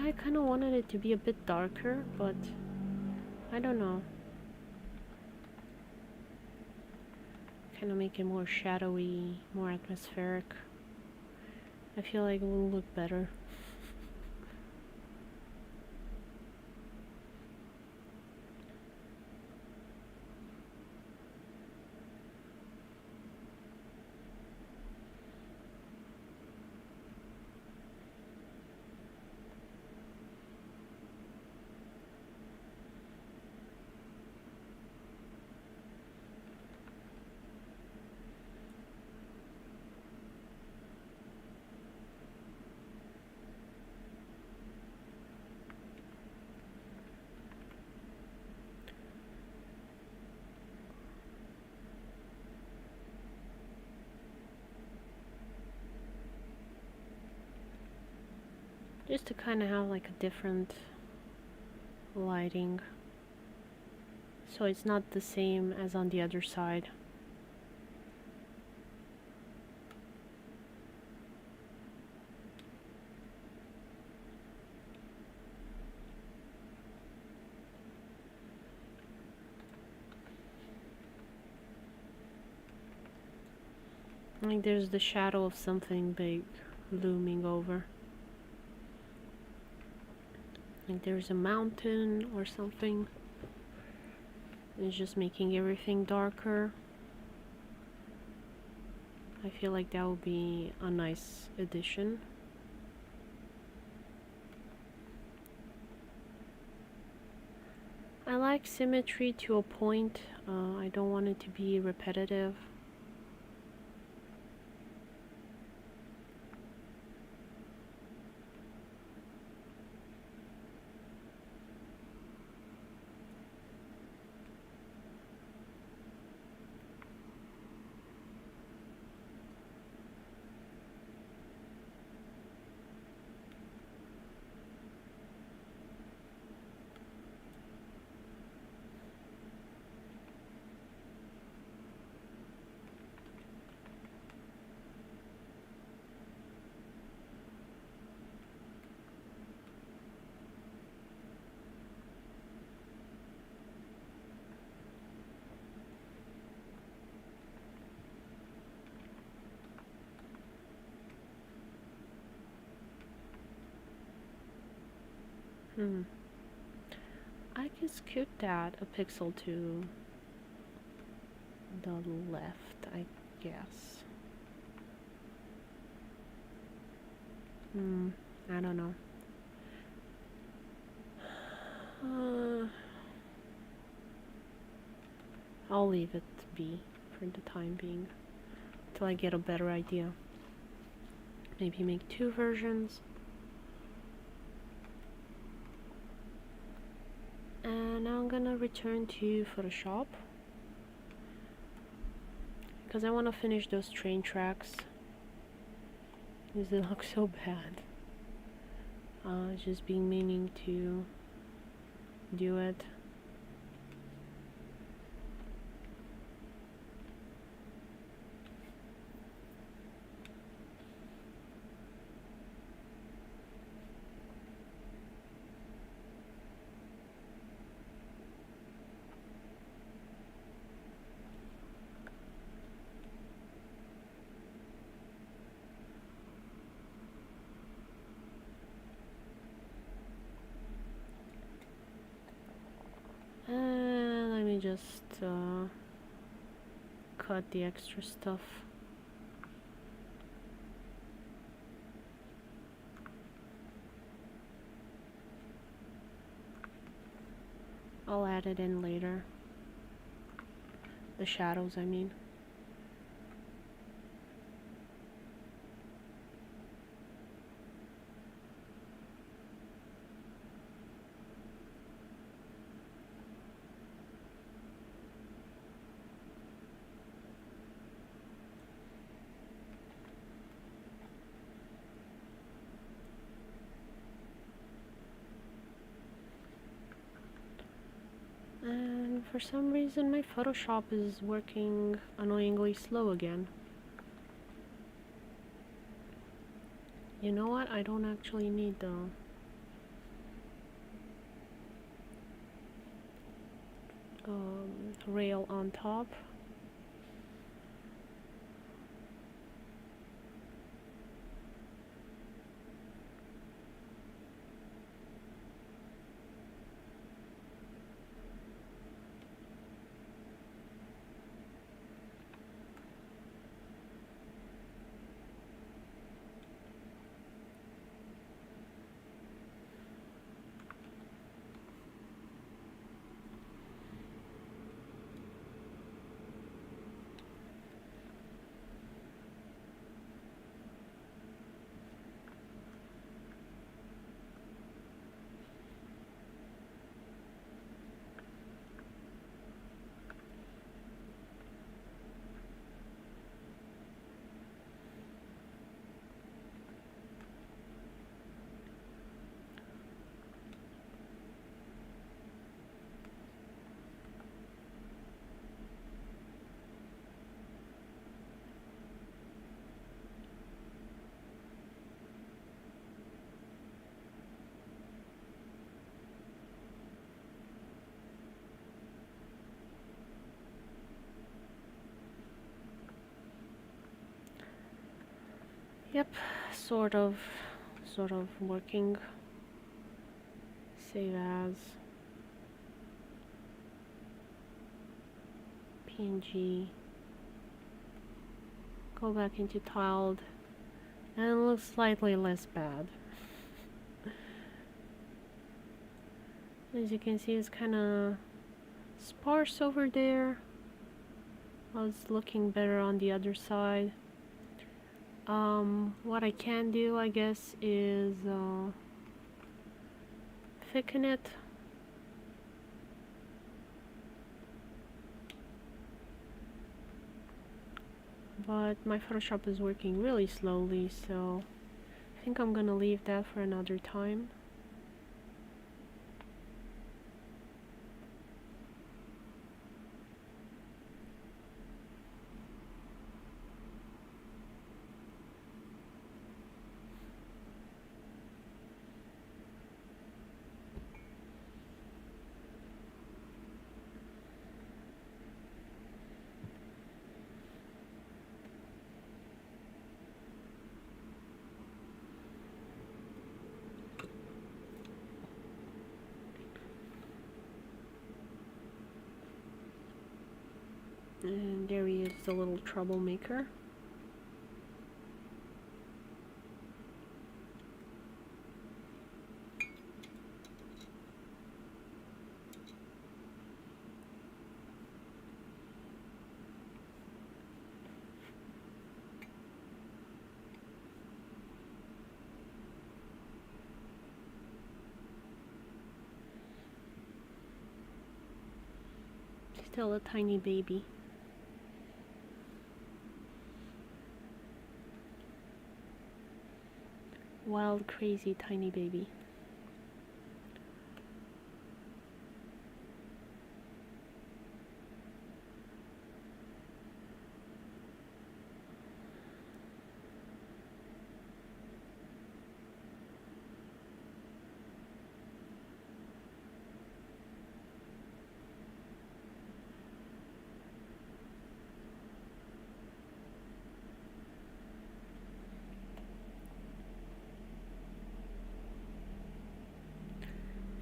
I kind of wanted it to be a bit darker, but I don't know. Kind of make it more shadowy, more atmospheric. I feel like it will look better. Just to kind of have like a different lighting, so it's not the same as on the other side. Like there's the shadow of something big looming over. Like there's a mountain or something. It's just making everything darker. I feel like that would be a nice addition. I like symmetry to a point. I don't want it to be repetitive. I can scoot that a pixel to the left, I guess. I don't know. I'll leave it be for the time being till I get a better idea. Maybe make 2 versions. And now I'm gonna return to Photoshop because I want to finish those train tracks because they look so bad. Just been meaning to do it. Let me just cut the extra stuff. I'll add it in later. The shadows, I mean. For some reason my Photoshop is working annoyingly slow again. You know what? I don't actually need the rail on top. Yep, sort of working. Save as PNG. Go back into tiled, and it looks slightly less bad. As you can see, it's kind of sparse over there. Well, it's looking better on the other side. What I can do, I guess, is thicken it. But my Photoshop is working really slowly, so I think I'm gonna leave that for another time. And there he is, the little troublemaker. Still a tiny baby. Wild, crazy, tiny baby.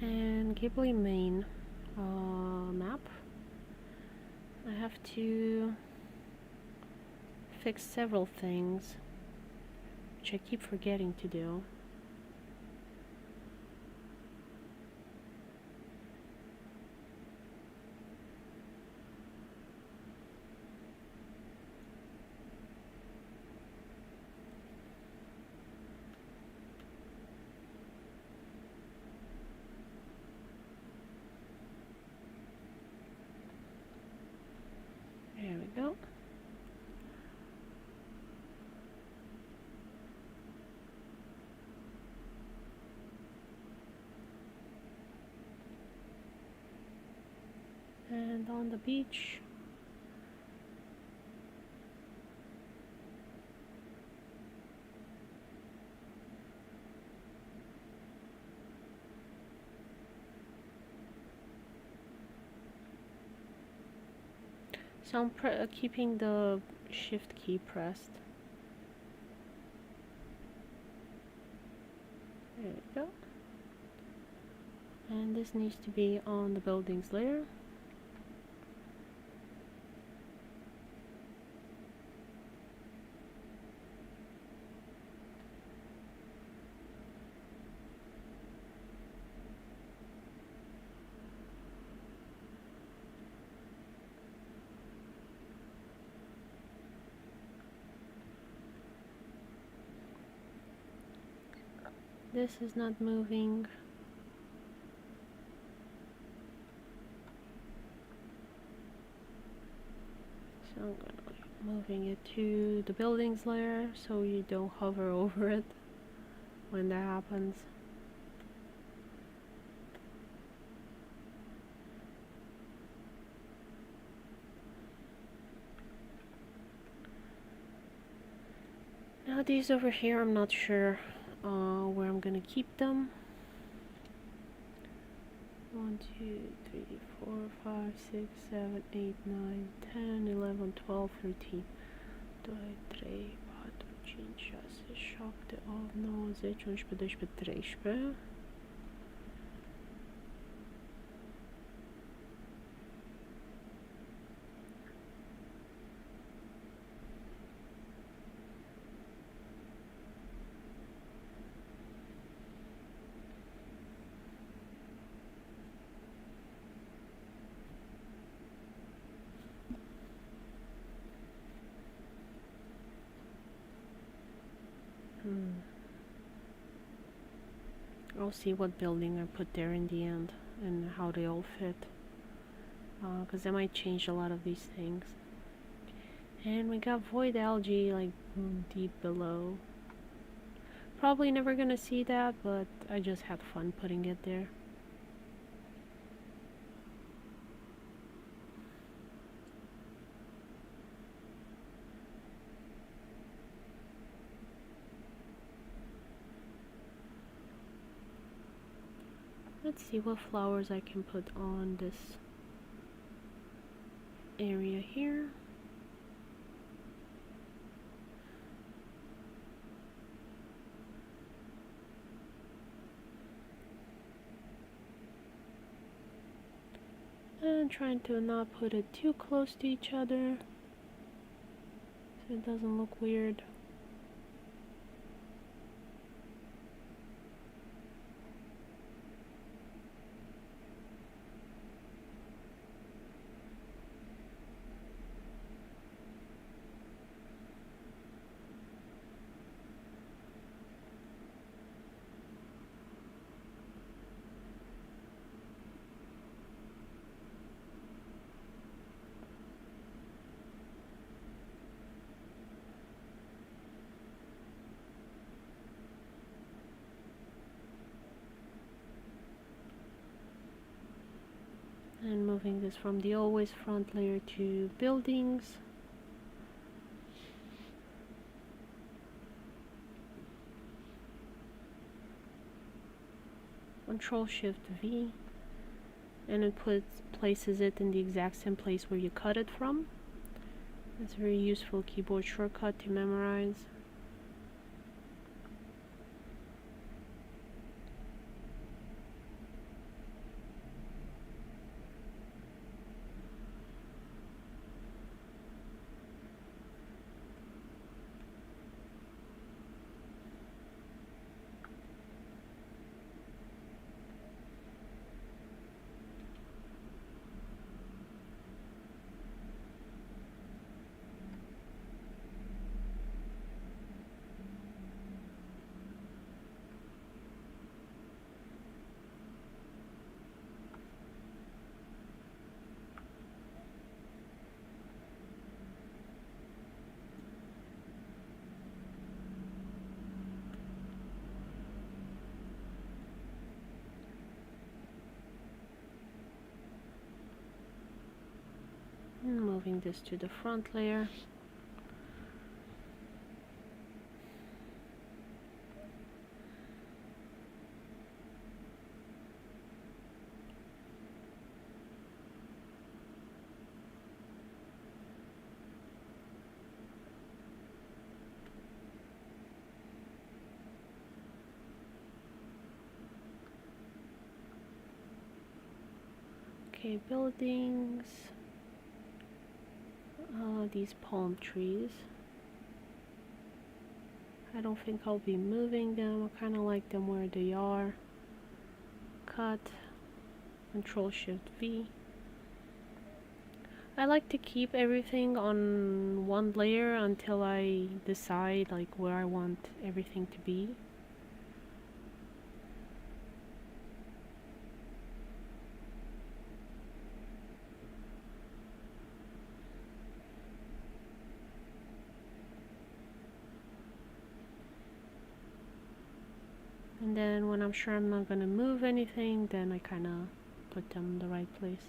And Ghibli main map. I have to fix several things, which I keep forgetting to do. There we go. And on the beach, so I'm keeping the shift key pressed. There we go. And this needs to be on the buildings layer. This is not moving. So I'm gonna moving it to the buildings layer so you don't hover over it when that happens. Now these over here, I'm not sure where I'm gonna keep them. 1, 2, 3, 4, 5, 6, 7, 8, 9, 10, 11, 12, 13. 2, 3, 4, 5, 6, 7, 8, 9, 10, 11, 12, 13. I'll see what building I put there in the end and how they all fit, because I might change a lot of these things. And we got void algae like deep below. Probably never gonna see that, but I just had fun putting it there. Let's see what flowers I can put on this area here. And trying to not put it too close to each other so it doesn't look weird. And moving this from the always front layer to buildings. Control Shift V, and it places it in the exact same place where you cut it from. It's a very useful keyboard shortcut to memorize. moving this to the front layer. Okay, buildings. These palm trees. I don't think I'll be moving them. I kind of like them where they are. Cut. Control Shift V. I like to keep everything on one layer until I decide like where I want everything to be. And then when I'm sure I'm not gonna move anything, then I kind of put them in the right place.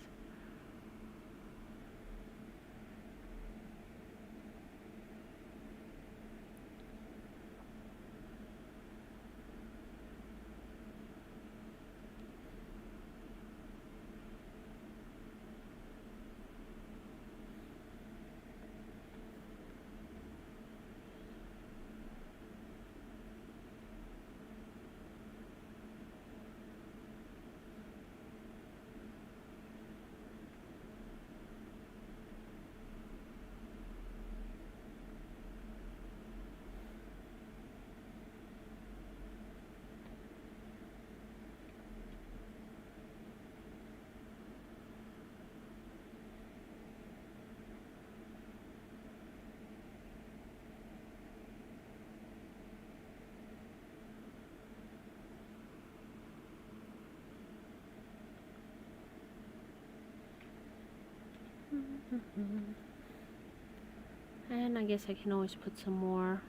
And I guess I can always put some more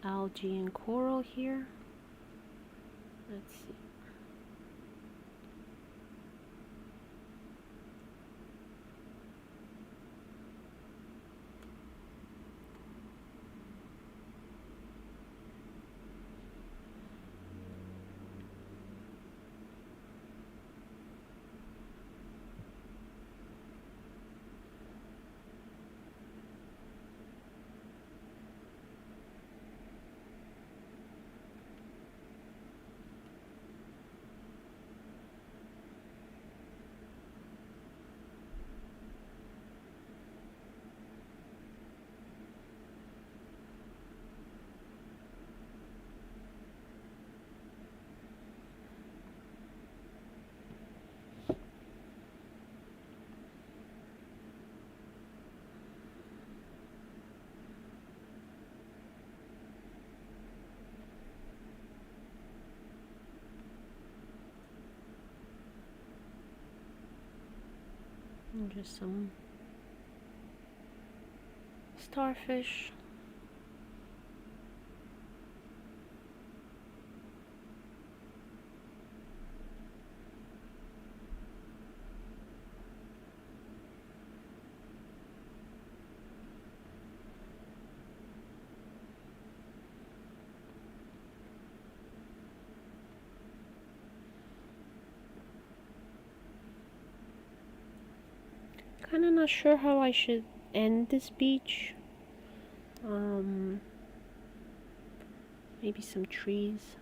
algae and coral here. Let's see. And just some starfish. Kind of not sure how I should end this beach. Maybe some trees.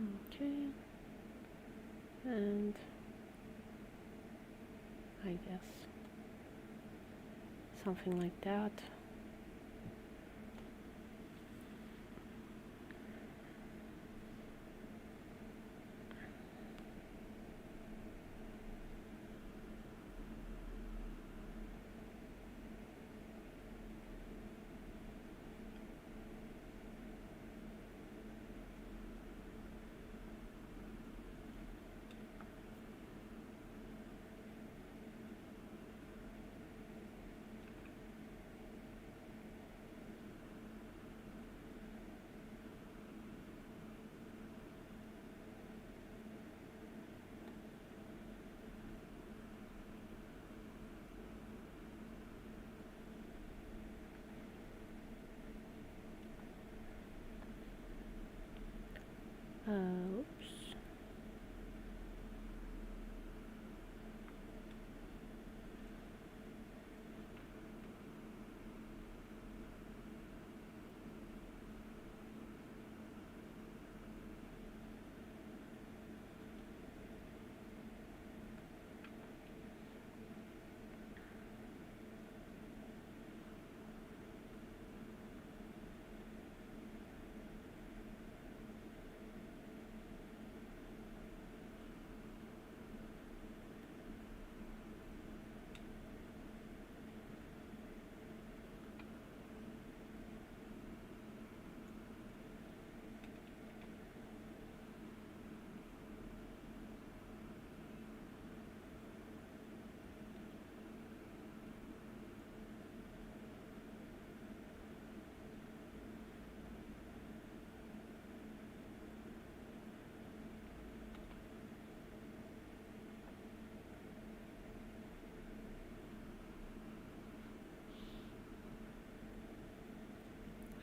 Okay, and I guess something like that. Oops.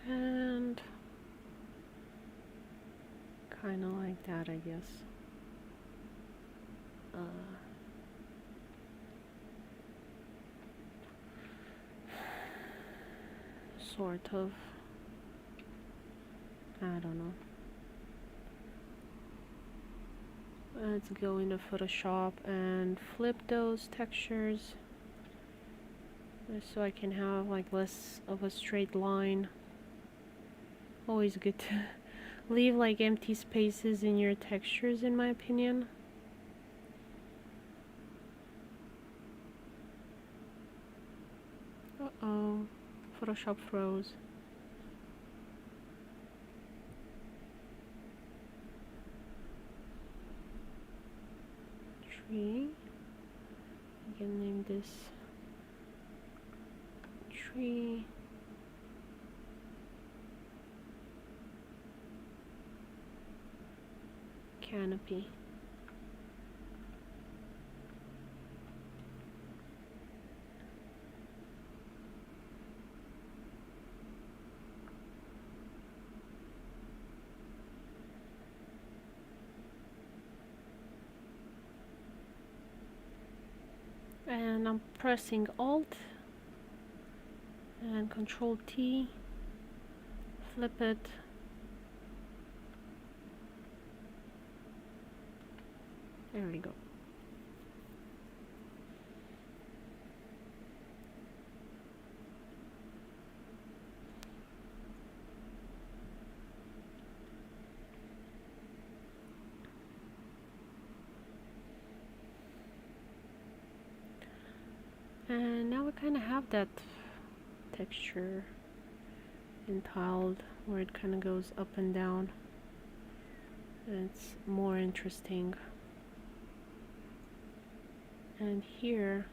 And kind of like that, I guess. Sort of. I don't know. Let's go into Photoshop and flip those textures so I can have like less of a straight line. Always good to leave like empty spaces in your textures, in my opinion. Uh-oh, Photoshop froze. Tree. I can name this tree. Canopy. And I'm pressing Alt and Control T, flip it. There we go. And now we kind of have that texture in tiled where it kind of goes up and down. And it's more interesting. And here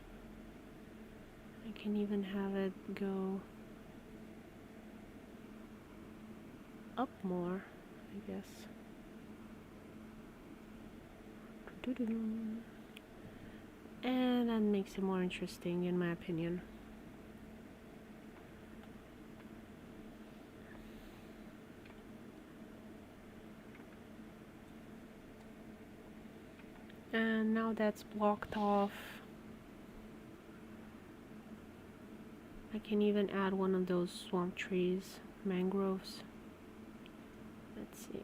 I can even have it go up more, I guess. And that makes it more interesting, in my opinion. And now that's blocked off, I can even add one of those swamp trees, mangroves. Let's see.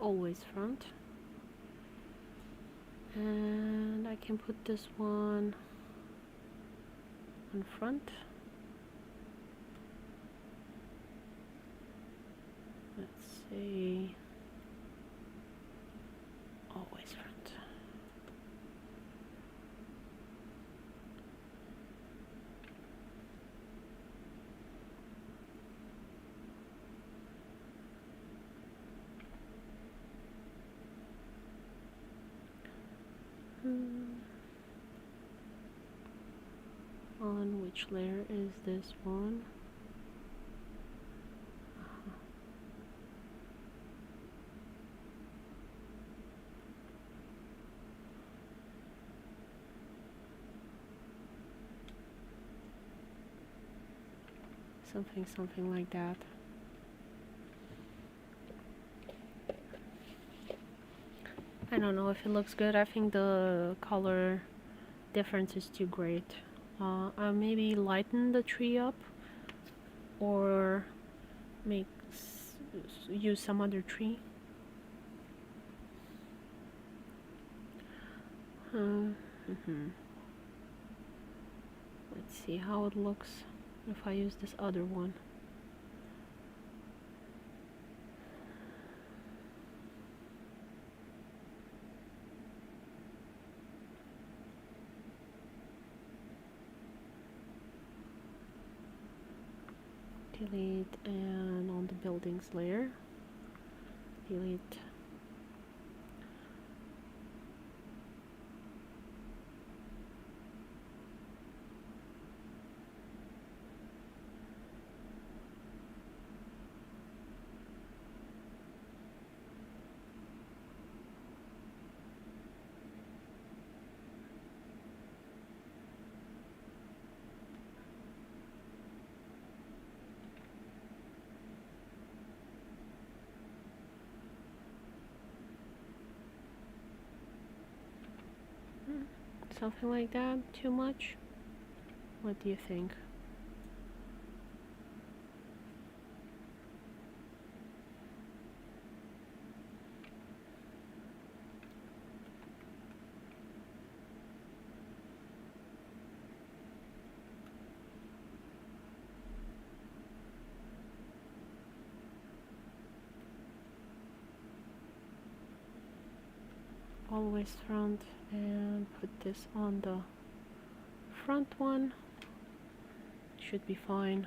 always front. And I can put this one in front. Let's see, always front. On which layer is this one? Something like that. I don't know if it looks good. I think the color difference is too great. I'll maybe lighten the tree up, or use some other tree. Let's see how it looks if I use this other one. Delete, and on the buildings layer, delete. Something like that. Too much? What do you think? Always front, and put this on the front one. Should be fine.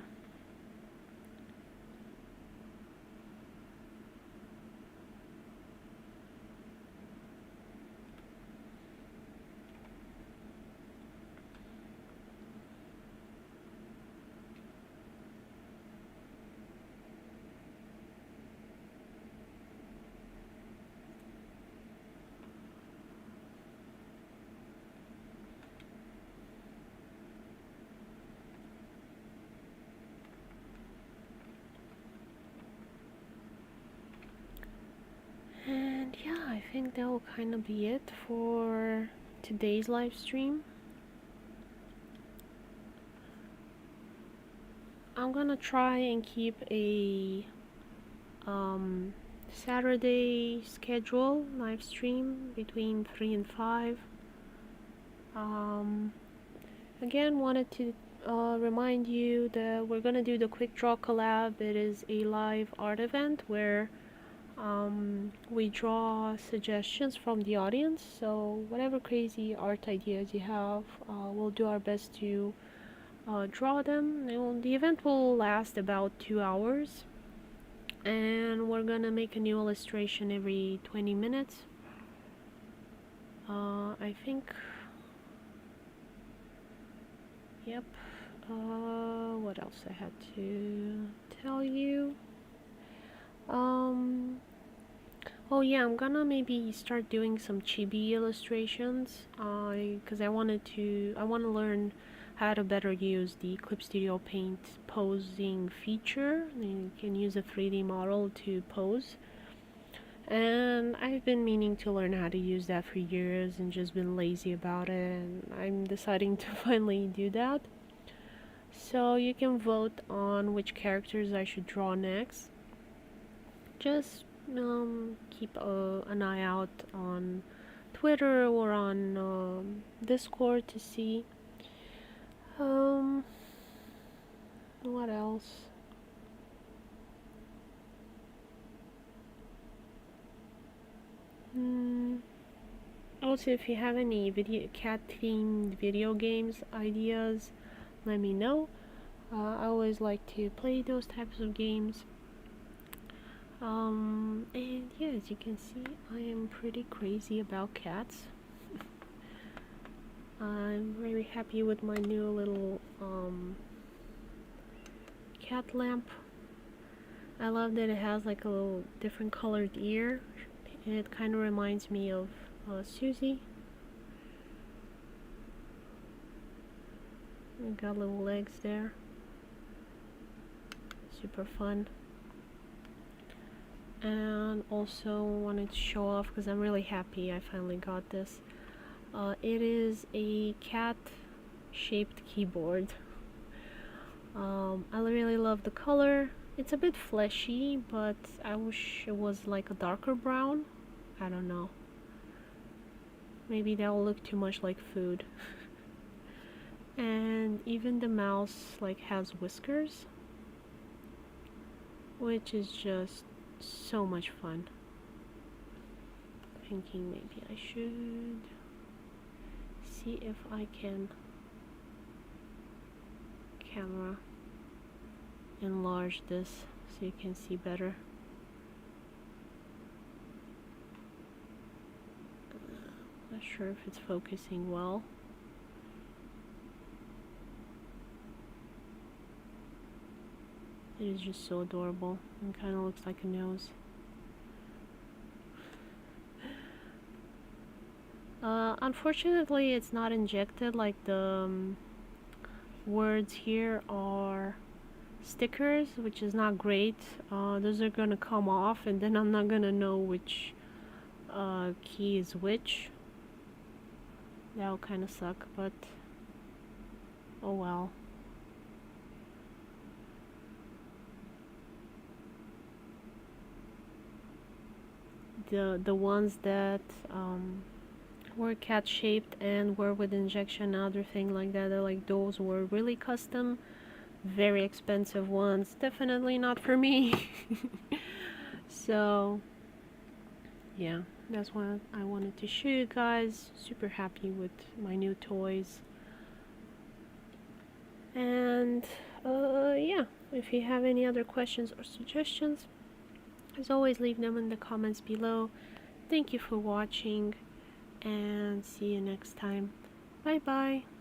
And yeah, I think that will kind of be it for today's live stream. I'm gonna try and keep a Saturday schedule live stream between 3 and 5. Again, wanted to remind you that we're gonna do the quick draw collab. It is a live art event where we draw suggestions from the audience, so whatever crazy art ideas you have, we'll do our best to draw them. The event will last about 2 hours, and we're gonna make a new illustration every 20 minutes. I think, yep. What else I had to tell you? Oh yeah, I'm gonna maybe start doing some chibi illustrations, because I wanna learn how to better use the Clip Studio Paint posing feature. You can use a 3D model to pose, and I've been meaning to learn how to use that for years and just been lazy about it, and I'm deciding to finally do that. So you can vote on which characters I should draw next. Just keep an eye out on Twitter or on Discord to see. What else? Also, if you have any cat-themed video games ideas, let me know. I always like to play those types of games. And yeah, as you can see, I am pretty crazy about cats. I'm very happy with my new little cat lamp. I love that it has like a little different colored ear. It kind of reminds me of Susie. It got little legs there. Super fun. And also wanted to show off because I'm really happy I finally got this. It is a cat-shaped keyboard. I really love the color. It's a bit fleshy, but I wish it was like a darker brown. I don't know. Maybe that will look too much like food. And even the mouse like has whiskers, which is just so much fun. Thinking maybe I should see if I can camera enlarge this so you can see better. Not sure if it's focusing well. It is just so adorable and kind of looks like a nose. Unfortunately, it's not injected. Like the words here are stickers, which is not great. Those are gonna come off, and then I'm not gonna know which key is which. That'll kind of suck, but oh well. The ones that were cat shaped and were with injection and other thing like that, like those were really custom, very expensive ones. Definitely not for me. So yeah, that's what I wanted to show you guys. Super happy with my new toys. And yeah, if you have any other questions or suggestions, as always, leave them in the comments below. Thank you for watching, and see you next time. Bye bye.